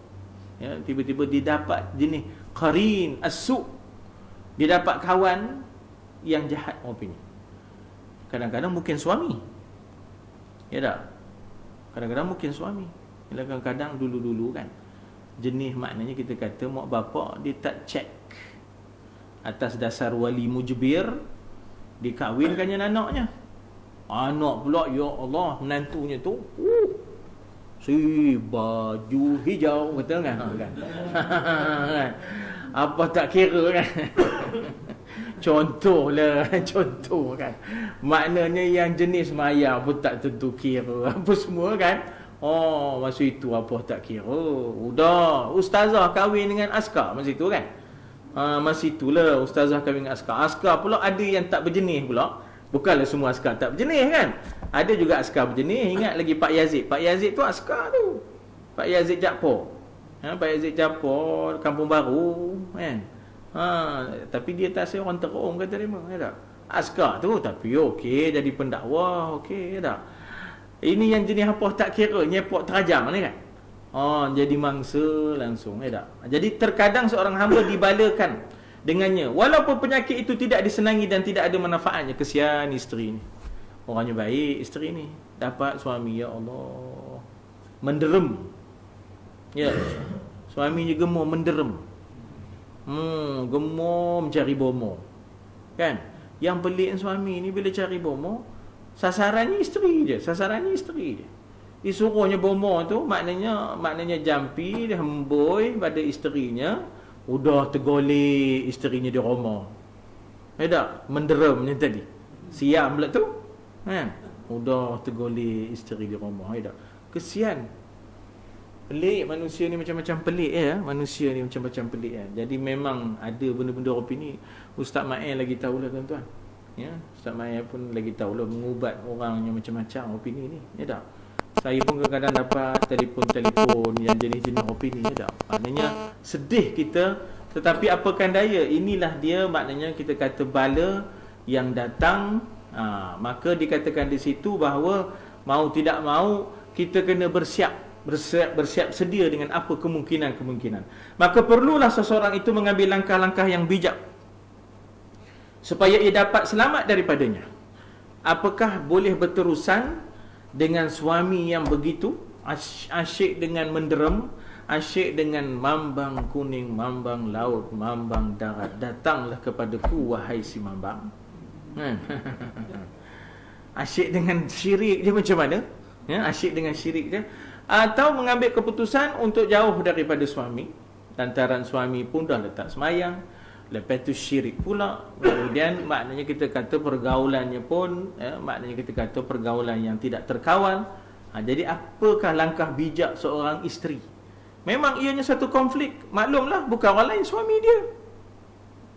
ya, tiba-tiba dia dapat jenis qarin as-su', dia dapat kawan yang jahat opini. Kadang-kadang mungkin suami, ya tak? Kadang-kadang mungkin suami. Kadang-kadang dulu-dulu kan, jenis maknanya kita kata mak bapak dia tak cek atas dasar wali mujbir dikahwinkannya anaknya. Anak pula, ya Allah, menantunya tu si baju hijau, betul kan? Apa tak kira kan? Contoh kan. Maknanya yang jenis maya pun tak tentu kira apa semua kan. Masa itu apa tak kira. Udah ustazah kahwin dengan askar masa itu kan. Masa itulah ustazah kahwin dengan askar. Askar pula ada yang tak berjenis pula. Bukanlah semua askar tak berjenis kan. Ada juga askar berjenis. Ingat lagi Pak Yazid. Pak Yazid tu askar tu. Pak Yazid Japor. Pak Yazid Japor, Kampung Baru kan. Tapi dia tak say orang terung kata dia, ya tak? Askar tu tapi okey jadi pendakwa, okey, ya tak? Ini yang jenis apa tak kira, nyepok terajang ni kan. Jadi mangsa langsung, ya tak? Jadi terkadang seorang hamba dibalakan dengannya, walaupun penyakit itu tidak disenangi dan tidak ada manfaatnya. Kesian isteri ni, orangnya baik isteri ni, dapat suami, ya Allah, menderem, ya, suaminya gemuk menderem, gemuk mencari bomo kan. Yang pelik suami ni bila cari bomo, sasarannya isteri je, disuruhnya bomo tu, maknanya jampi, dia hemboi pada isterinya. Udah tergolek isterinya di rumah, ya tak? Menderem ni tadi, siam pula tu kan. Udah tergolek isteri di rumah, ya tak? Kesian. Pelik manusia ni, macam-macam pelik ya. Manusia ni macam-macam pelik ya. Jadi memang ada benda-benda opini. Ustaz Ma'in lagi tahulah tuan-tuan, ya. Ustaz Ma'in pun lagi tahulah mengubat orang yang macam-macam opini ni, ya tak? Saya pun kadang-kadang dapat telefon yang jenis-jenis opini, ya tak? Maknanya sedih kita, tetapi apakan daya, inilah dia maknanya kita kata bala yang datang. Maka dikatakan di situ bahawa mau tidak mau kita kena bersiap sedia dengan apa kemungkinan-kemungkinan. Maka perlulah seseorang itu mengambil langkah-langkah yang bijak supaya ia dapat selamat daripadanya. Apakah boleh berterusan dengan suami yang begitu asyik dengan menderem, asyik dengan mambang kuning, mambang laut, mambang darat, datanglah kepadaku wahai si mambang. Asyik dengan syirik je macam mana? Ya, asyik dengan syirik je. Atau mengambil keputusan untuk jauh daripada suami, lantaran suami pun dah letak semayang, lepas tu syirik pula. Kemudian maknanya kita kata pergaulannya pun, maknanya kita kata pergaulan yang tidak terkawal. Jadi apakah langkah bijak seorang isteri? Memang ianya satu konflik, maklumlah bukan orang lain, suami dia.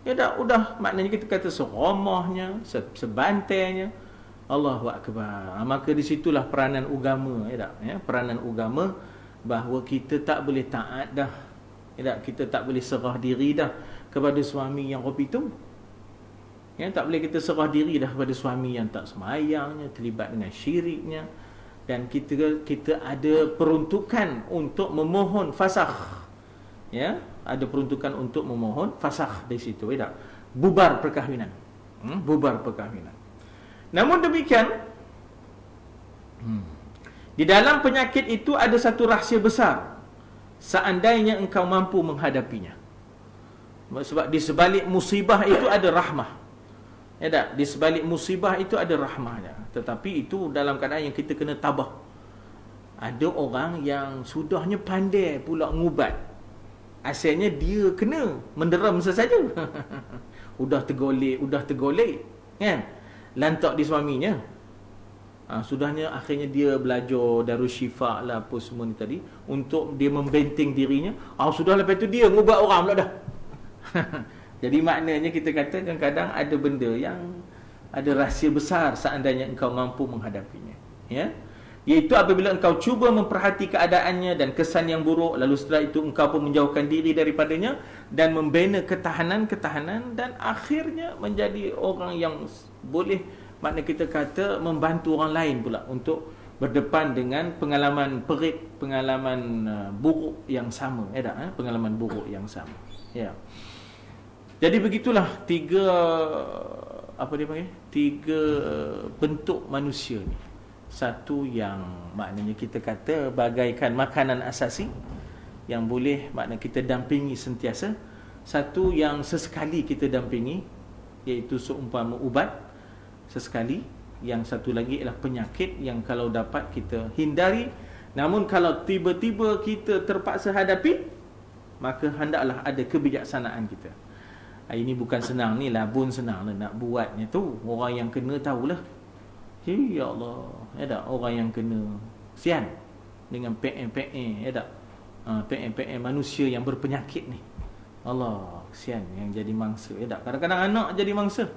Ya dah, udah maknanya kita kata seromahnya, sebantainya. Allahu Akbar. Maka di situlah peranan agama, ya tak? Ya, peranan agama bahawa kita tak boleh taat dah. Ya tak? Kita tak boleh serah diri dah kepada suami yang kopi tu. Ya, tak boleh kita serah diri dah kepada suami yang tak semayangnya, terlibat dengan syiriknya. Dan kita ada peruntukan untuk memohon fasakh. Ya, ada peruntukan untuk memohon fasakh di situ, ya tak? Bubar perkahwinan. Bubar perkahwinan. Namun demikian, Di dalam penyakit itu ada satu rahsia besar, seandainya engkau mampu menghadapinya. Sebab di sebalik musibah itu ada rahmah. Ya tak? Di sebalik musibah itu ada rahmahnya. Tetapi itu dalam keadaan yang kita kena tabah. Ada orang yang sudahnya pandai pula ngubat. Asalnya dia kena menderam sesaja. Udah tergolek, kan? Lantak di suaminya. Sudahnya akhirnya dia belajar Darussyifa lah apa semua ni tadi untuk dia membenting dirinya. Sudah lepas tu dia ngubat orang pula dah. Jadi maknanya kita kata kadang-kadang ada benda yang ada rahsia besar seandainya engkau mampu menghadapinya, ya. Iaitu apabila engkau cuba memperhati keadaannya dan kesan yang buruk, lalu setelah itu engkau pun menjauhkan diri daripadanya dan membina ketahanan dan akhirnya menjadi orang yang boleh, makna kita kata, membantu orang lain pula untuk berdepan dengan pengalaman perik, pengalaman buruk yang sama, pengalaman buruk yang sama, ya. Jadi begitulah tiga bentuk manusia ni. Satu yang maknanya kita kata bagaikan makanan asasi yang boleh makna kita dampingi sentiasa. Satu yang sesekali kita dampingi, iaitu seumpama ubat sesekali. Yang satu lagi ialah penyakit yang kalau dapat kita hindari. Namun kalau tiba-tiba kita terpaksa hadapi, maka hendaklah ada kebijaksanaan kita. Ini bukan senang, ni labun senang lah nak buatnya tu. Orang yang kena tahulah. Ya Allah, ya tak? Orang yang kena sian dengan PM, ya tak? PM manusia yang berpenyakit ni. Allah, sian yang jadi mangsa, ya tak? Kadang-kadang anak jadi mangsa.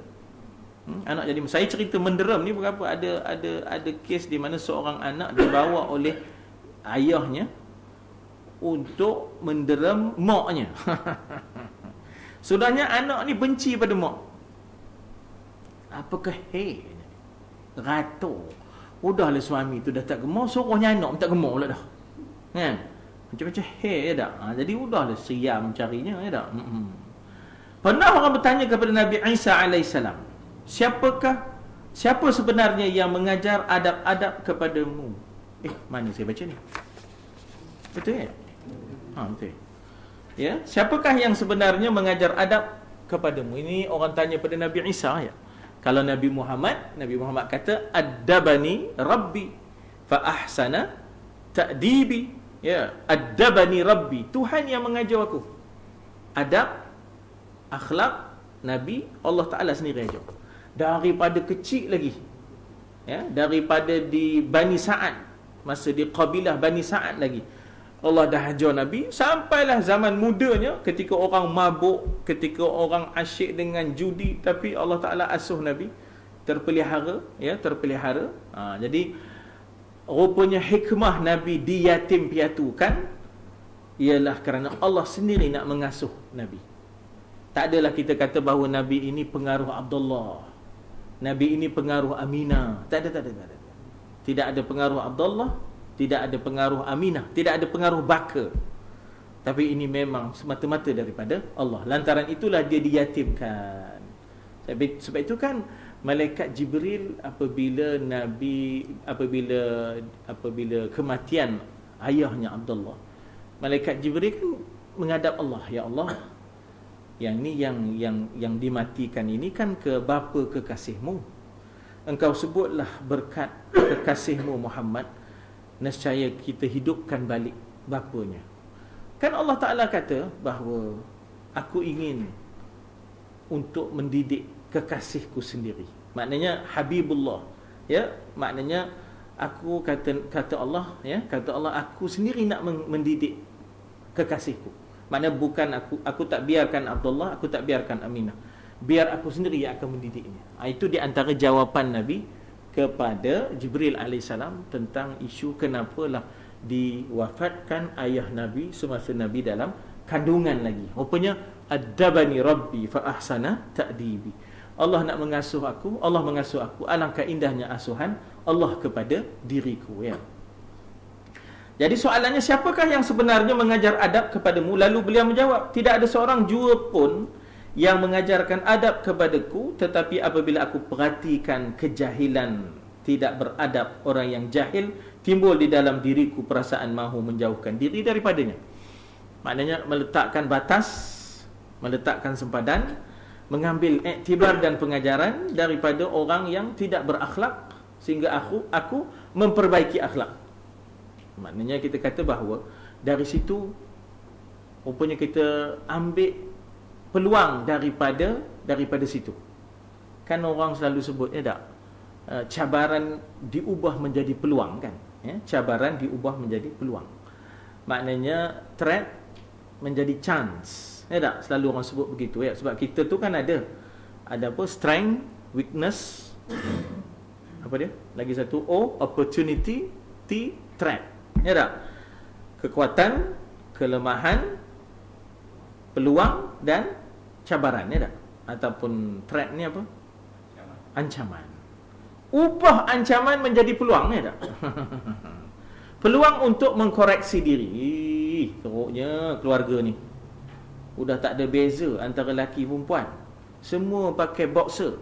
Anak jadi mangsa. Saya cerita menderam ni berapa? Ada kes di mana seorang anak dibawa oleh ayahnya untuk menderam maknya. Sudahnya anak ni benci pada mak. Apakah rato. Udahlah suami tu dah tak gemar, suruhnya anak tak gemar pula dah. Kan? Macam-macam ya tak? Jadi udahlah siam carinya, ya tak? Pernah orang bertanya kepada Nabi Isa alaihissalam, siapa sebenarnya yang mengajar adab-adab kepadamu? Mana saya baca ni? Betul ya? Betul. Ya, siapakah yang sebenarnya mengajar adab kepadamu? Ini orang tanya pada Nabi Isa, ya. Kalau Nabi Muhammad kata addabani rabbi fa ahsana ta'dibi. Ya, addabani rabbi, Tuhan yang mengajar aku. Adab, akhlak Nabi Allah Taala sendiri ajar. Daripada kecil lagi. Ya, daripada di Bani Sa'ad, masa di kabilah Bani Sa'ad lagi. Allah dah ajar Nabi sampailah zaman mudanya, ketika orang mabuk, ketika orang asyik dengan judi, tapi Allah Taala asuh Nabi terpelihara, ya, terpelihara. Jadi rupanya hikmah Nabi diyatim piatukan ialah kerana Allah sendiri nak mengasuh Nabi. Tak adalah kita kata bahawa Nabi ini pengaruh Abdullah, Nabi ini pengaruh Aminah. Tak ada. Tidak ada pengaruh Abdullah, tidak ada pengaruh Aminah, tidak ada pengaruh Baka. Tapi ini memang semata-mata daripada Allah. Lantaran itulah dia diyatimkan. Sebab itu kan malaikat Jibril apabila kematian ayahnya Abdullah, malaikat Jibril kan menghadap Allah, ya Allah, yang ni yang dimatikan ini kan ke bapa kekasihmu. Engkau sebutlah berkat kekasihmu Muhammad, nescaya kita hidupkan balik bapanya. Kan Allah Ta'ala kata bahawa aku ingin untuk mendidik kekasihku sendiri. Maknanya Habibullah, ya, maknanya aku kata Allah, ya, kata Allah, aku sendiri nak mendidik kekasihku. Maknanya bukan aku tak biarkan Abdullah, aku tak biarkan Aminah, biar aku sendiri yang akan mendidiknya. Itu di antara jawapan Nabi kepada Jibril alaihissalam tentang isu kenapalah diwafatkan ayah Nabi semasa Nabi dalam kandungan lagi. Rupanya addabani rabbi fa ahsana ta'dibi. Allah nak mengasuh aku, Allah mengasuh aku. Alangkah indahnya asuhan Allah kepada diriku, ya. Jadi soalannya, siapakah yang sebenarnya mengajar adab kepadamu? Lalu beliau menjawab, tidak ada seorang jua pun yang mengajarkan adab kepadaku, tetapi apabila aku perhatikan kejahilan tidak beradab, orang yang jahil, timbul di dalam diriku perasaan mahu menjauhkan diri daripadanya. Maknanya meletakkan batas, meletakkan sempadan, mengambil iktibar dan pengajaran daripada orang yang tidak berakhlak, sehingga aku memperbaiki akhlak. Maknanya kita kata bahawa dari situ rupanya kita ambil peluang daripada situ. Kan orang selalu sebut tak, cabaran diubah menjadi peluang kan, ya? Cabaran diubah menjadi peluang. Maknanya threat menjadi chance, ya tak? Selalu orang sebut begitu, ya. Sebab kita tu kan ada apa, strength, weakness, apa dia lagi satu, opportunity, threat, ya tak? Kekuatan, kelemahan, peluang dan cabaran, ya tak? Ataupun threat ni apa? Ancaman. Ubah ancaman menjadi peluang, ya tak? Peluang untuk mengkoreksi diri. Teruknya keluarga ni, sudah tak ada beza antara lelaki perempuan, semua pakai boxer.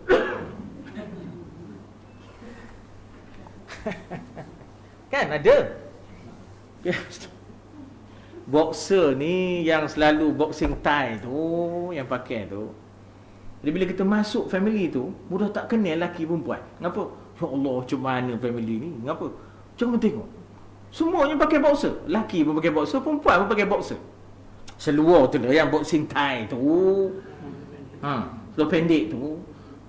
Kan ada boxer ni yang selalu boxing tie tu yang pakai tu. Jadi bila kita masuk family tu, mudah tak kenal lelaki perempuan. Kenapa? Ya Allah, macam mana family ni? Kenapa? Jangan tengok, semuanya pakai boxer. Lelaki pun pakai boxer, perempuan pun pakai boxer. Seluar tu lah yang boxing tie tu, seluar pendek tu.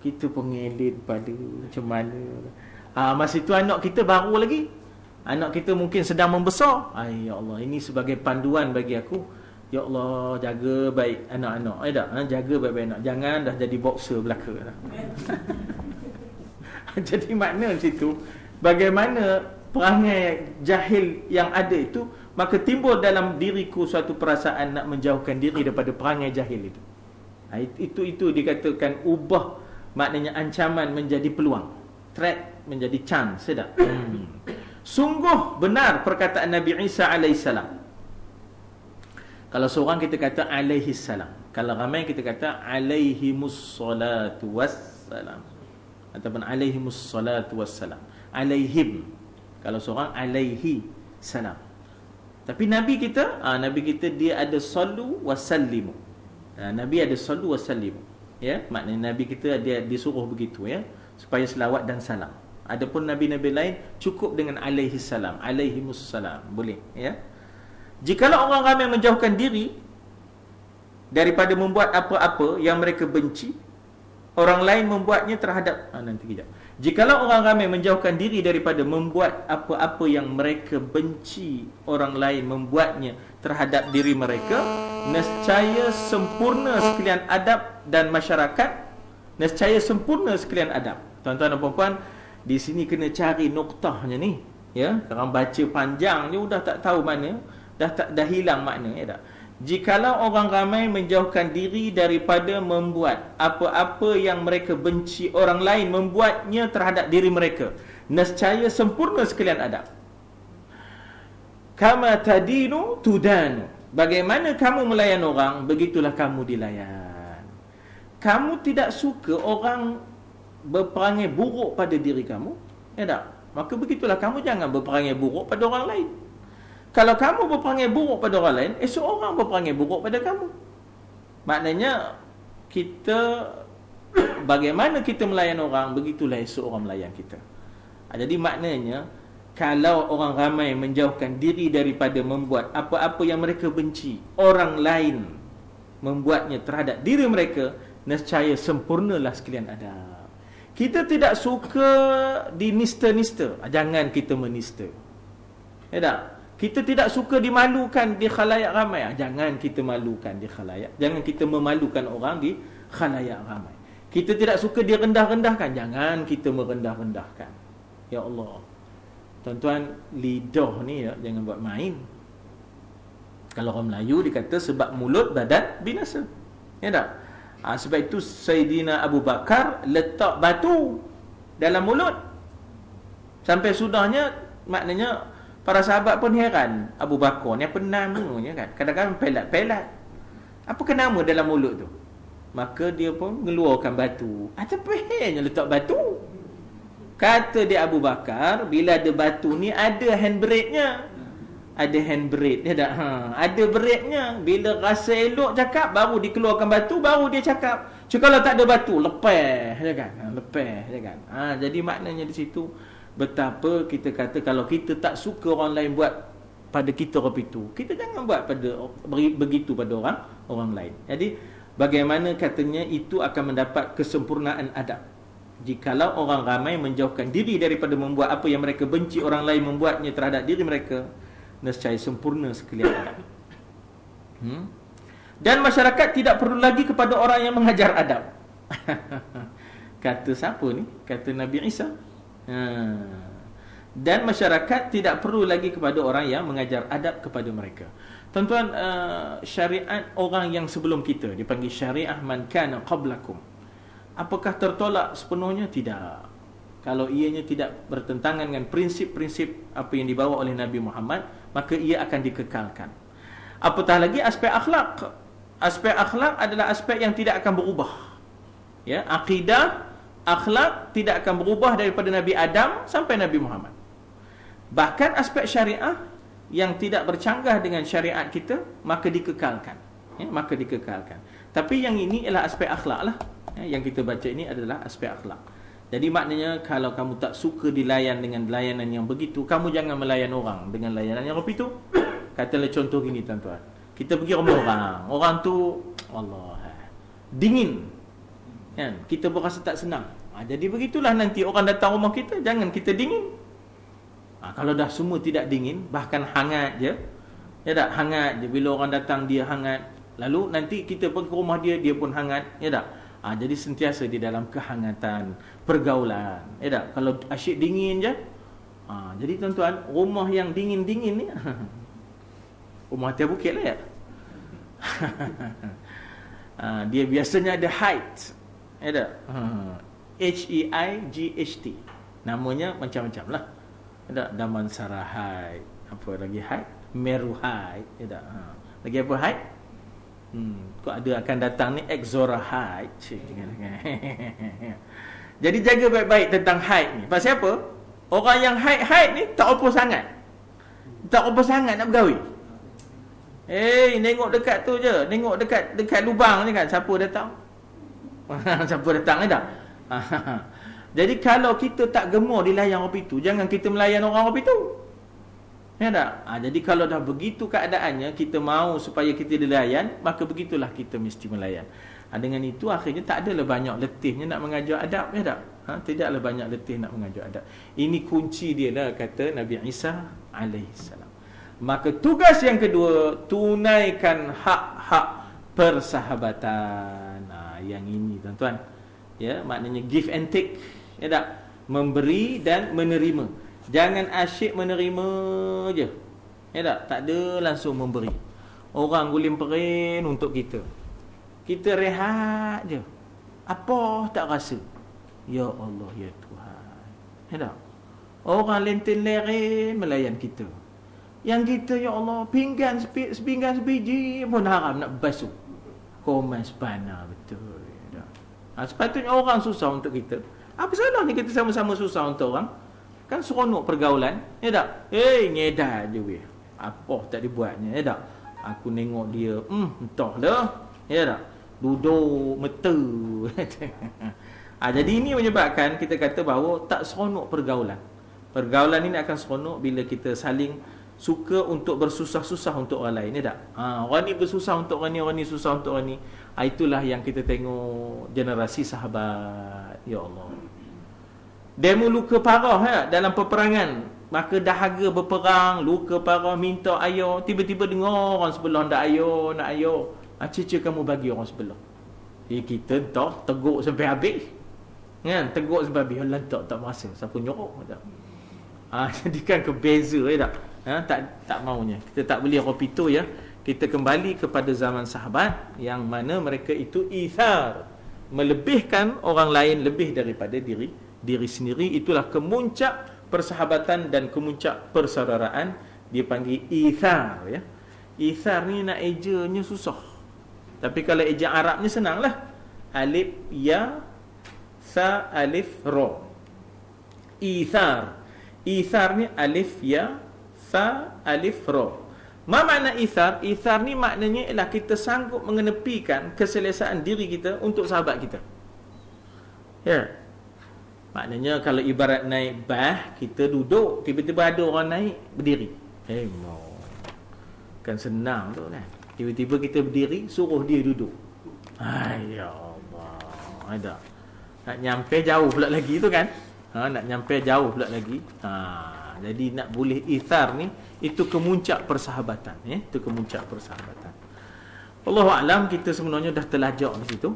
Kita pengelit pada macam mana. Masa tu anak kita baru lagi, anak kita mungkin sedang membesar. Ya Allah, ini sebagai panduan bagi aku. Ya Allah, jaga baik anak-anak. Jaga baik-baik anak. Jangan dah jadi boxer belaka dah. Jadi makna situ, bagaimana perangai jahil yang ada itu, maka timbul dalam diriku suatu perasaan nak menjauhkan diri daripada perangai jahil itu. Itu dikatakan ubah, maknanya ancaman menjadi peluang, threat menjadi chance, sedap. Sungguh benar perkataan Nabi Isa alaihissalam. Kalau seorang kita kata alaihissalam, kalau ramai kita kata alaihimussalatu wassalam, ataupun alaihimussalatu wassalam, alaihim. Kalau seorang alaihi salam. Tapi Nabi kita dia ada sallu wasallimu. Nabi ada sallu wasallimu, ya, maknanya Nabi kita dia disuruh begitu, ya, supaya selawat dan salam. Adapun nabi-nabi lain cukup dengan alaihi salam, alaihimussalam, boleh, ya. Jikalau orang ramai menjauhkan diri daripada membuat apa-apa yang mereka benci, orang lain membuatnya terhadap nanti kejap. Jikalau orang ramai menjauhkan diri daripada membuat apa-apa yang mereka benci, orang lain membuatnya terhadap diri mereka, nescaya sempurna sekalian adab dan masyarakat, nescaya sempurna sekalian adab. Tuan-tuan dan puan-puan, di sini kena cari noktahnya ni, ya. Kalau baca panjang ni sudah tak tahu mana, dah hilang makna, ya tak? Jikalau orang ramai menjauhkan diri daripada membuat apa-apa yang mereka benci, orang lain membuatnya terhadap diri mereka, nescaya sempurna sekalian adab. Kama tadinu tudanu. Bagaimana kamu melayan orang, begitulah kamu dilayan. Kamu tidak suka orang berperangai buruk pada diri kamu, ya tak? Maka begitulah kamu jangan berperangai buruk pada orang lain. Kalau kamu berperangai buruk pada orang lain, esok orang berperangai buruk pada kamu. Maknanya kita, bagaimana kita melayan orang, begitulah esok orang melayan kita. Jadi maknanya, kalau orang ramai menjauhkan diri daripada membuat apa-apa yang mereka benci, orang lain membuatnya terhadap diri mereka, nescaya sempurnalah sekalian adab. Kita tidak suka dinista-nista, jangan kita menista, ya tak? Kita tidak suka dimalukan di khalayak ramai, jangan kita malukan di khalayak. Jangan kita memalukan orang di khalayak ramai. Kita tidak suka direndah-rendahkan, jangan kita merendah-rendahkan. Ya Allah, tuan-tuan, lidah ni ya, jangan buat main. Kalau orang Melayu dikata sebab mulut badan binasa, ya tak? Sebab itu Sayyidina Abu Bakar letak batu dalam mulut. Sampai sudahnya, maknanya para sahabat pun heran, Abu Bakar ni apa namanya kan? Kadang-kadang pelat-pelat. Apa nama dalam mulut tu? Maka dia pun mengeluarkan batu. Apa hanya letak batu? Kata dia Abu Bakar, bila ada batu ni ada handbrake-nya. Ada handbrake dia tak? Ada brake-nya. Bila rasa elok cakap, baru dikeluarkan batu, baru dia cakap. Cuma kalau tak ada batu, lepas je kan? Lepas je kan? Jadi maknanya di situ, betapa kita kata kalau kita tak suka orang lain buat pada kita itu, kita jangan buat pada begitu pada orang lain. Jadi bagaimana katanya itu akan mendapat kesempurnaan adab. Jikalau orang ramai menjauhkan diri daripada membuat apa yang mereka benci orang lain membuatnya terhadap diri mereka, nescaya sempurna sekalian adab. Dan masyarakat tidak perlu lagi kepada orang yang mengajar adab. Kata siapa ni? Kata Nabi Isa. Dan masyarakat tidak perlu lagi kepada orang yang mengajar adab kepada mereka. Tuan-tuan, syariat orang yang sebelum kita dipanggil syariah man kana qablakum. Apakah tertolak sepenuhnya? Tidak. Kalau ianya tidak bertentangan dengan prinsip-prinsip apa yang dibawa oleh Nabi Muhammad, maka ia akan dikekalkan. Apatah lagi aspek akhlak. Aspek akhlak adalah aspek yang tidak akan berubah. Ya, akidah, akhlak tidak akan berubah daripada Nabi Adam sampai Nabi Muhammad. Bahkan aspek syariah yang tidak bercanggah dengan syariat kita, maka dikekalkan. Ya, maka dikekalkan. Tapi yang ini ialah aspek akhlak lah. Yang kita baca ini adalah aspek akhlak. Jadi maknanya kalau kamu tak suka dilayan dengan layanan yang begitu, kamu jangan melayan orang dengan layanan yang begitu. Katalah contoh gini tuan-tuan, kita pergi rumah orang tu Allah dingin kan, kita berasa tak senang. Jadi begitulah nanti orang datang rumah kita, jangan kita dingin. Kalau dah semua tidak dingin, bahkan hangat je, ya tak, hangat je. Bila orang datang dia hangat, lalu nanti kita pergi ke rumah dia, dia pun hangat, ya tak. Jadi sentiasa di dalam kehangatan pergaulan, ya tak. Kalau asyik dingin je, jadi tuan-tuan, rumah yang dingin-dingin ni rumah atas bukit lah ya. Dia biasanya ada height, ya tak. H-E-I-G-H-T, namanya macam-macam lah. Ada Damansara height, apa lagi height, Meru height, ya tak. Lagi apa height? Kok ada akan datang ni Exora height. Jadi jaga baik-baik tentang height ni. Pasal apa? Orang yang height ni tak apa sangat. Tak apa sangat nak bergaul. Tengok dekat tu je, tengok dekat lubang ni kan, siapa datang? Siapa datang ni dah. Jadi kalau kita tak gemar dilayan orang itu, jangan kita melayan orang itu. Ya tak? Jadi kalau dah begitu keadaannya, kita mahu supaya kita dilayan, maka begitulah kita mesti melayan. Dengan itu akhirnya tak adalah banyak letihnya nak mengajar adab, ya tak? Tidaklah banyak letih nak mengajar adab. Ini kunci dia lah, kata Nabi Isa alaihissalam. Maka tugas yang kedua, tunaikan hak-hak persahabatan. Yang ini tuan-tuan, ya, maknanya give and take, ya tak? Memberi dan menerima. Jangan asyik menerima je, ya tak? Tak ada langsung memberi. Orang guling perin untuk kita, kita rehat je, apa tak rasa. Ya Allah, ya Tuhan, ya tak? Orang lenten leren melayan kita, yang kita ya Allah pinggan sebiji pun haram nak basuh. Komas panah betul, ya tak? Sepatutnya orang susah untuk kita. Apa salahnya kita sama-sama susah untuk orang? Kan seronok pergaulan, ya tak? Ngedar je weh, apa tak dibuatnya, ya tak? Aku tengok dia, entahlah, ya tak? Duduk meta. Jadi ini menyebabkan kita kata bahawa tak seronok pergaulan. Pergaulan ini akan seronok bila kita saling suka untuk bersusah-susah untuk orang lain, ya tak? Orang ni bersusah untuk orang ni susah untuk orang ni. Itulah yang kita tengok generasi sahabat, ya Allah. Demo luka parah dalam peperangan, maka dahaga berperang, luka parah, minta ayah, tiba-tiba dengar orang sebelah nak ayah, cece kamu bagi orang sebelah. Kita tak teguk sampai habis, kan? Teguk sampai habis, lantak tak merasa siapa nyorok tak. Jadi kan kebeza, ya tak? Tak maunya kita tak boleh ropitu, ya. Kita kembali kepada zaman sahabat yang mana mereka itu ithar, melebihkan orang lain lebih daripada diri sendiri. Itulah kemuncak persahabatan dan kemuncak persaudaraan, dia panggil ithar, ya. Ithar ni nak ejanya susah, tapi kalau eja Arabnya senanglah. Alif ya sa alif ra. Ithar. Ithar ni alif ya, sa, alif, ra. Ma makna ithar? Ithar ni maknanya ialah kita sanggup mengenepikan keselesaan diri kita untuk sahabat kita. Ya. Maknanya kalau ibarat naik bas, kita duduk, tiba-tiba ada orang naik, berdiri. Kan senang tu kan. Tiba-tiba kita berdiri, suruh dia duduk. Hai ya Allah. Ada. Nak nyampe jauh pula lagi tu kan. Nak nyampe jauh pula lagi. Jadi nak boleh ithar ni, itu kemuncak persahabatan. Itu kemuncak persahabatan. Wallahu a'lam, kita sebenarnya dah terlajak di situ.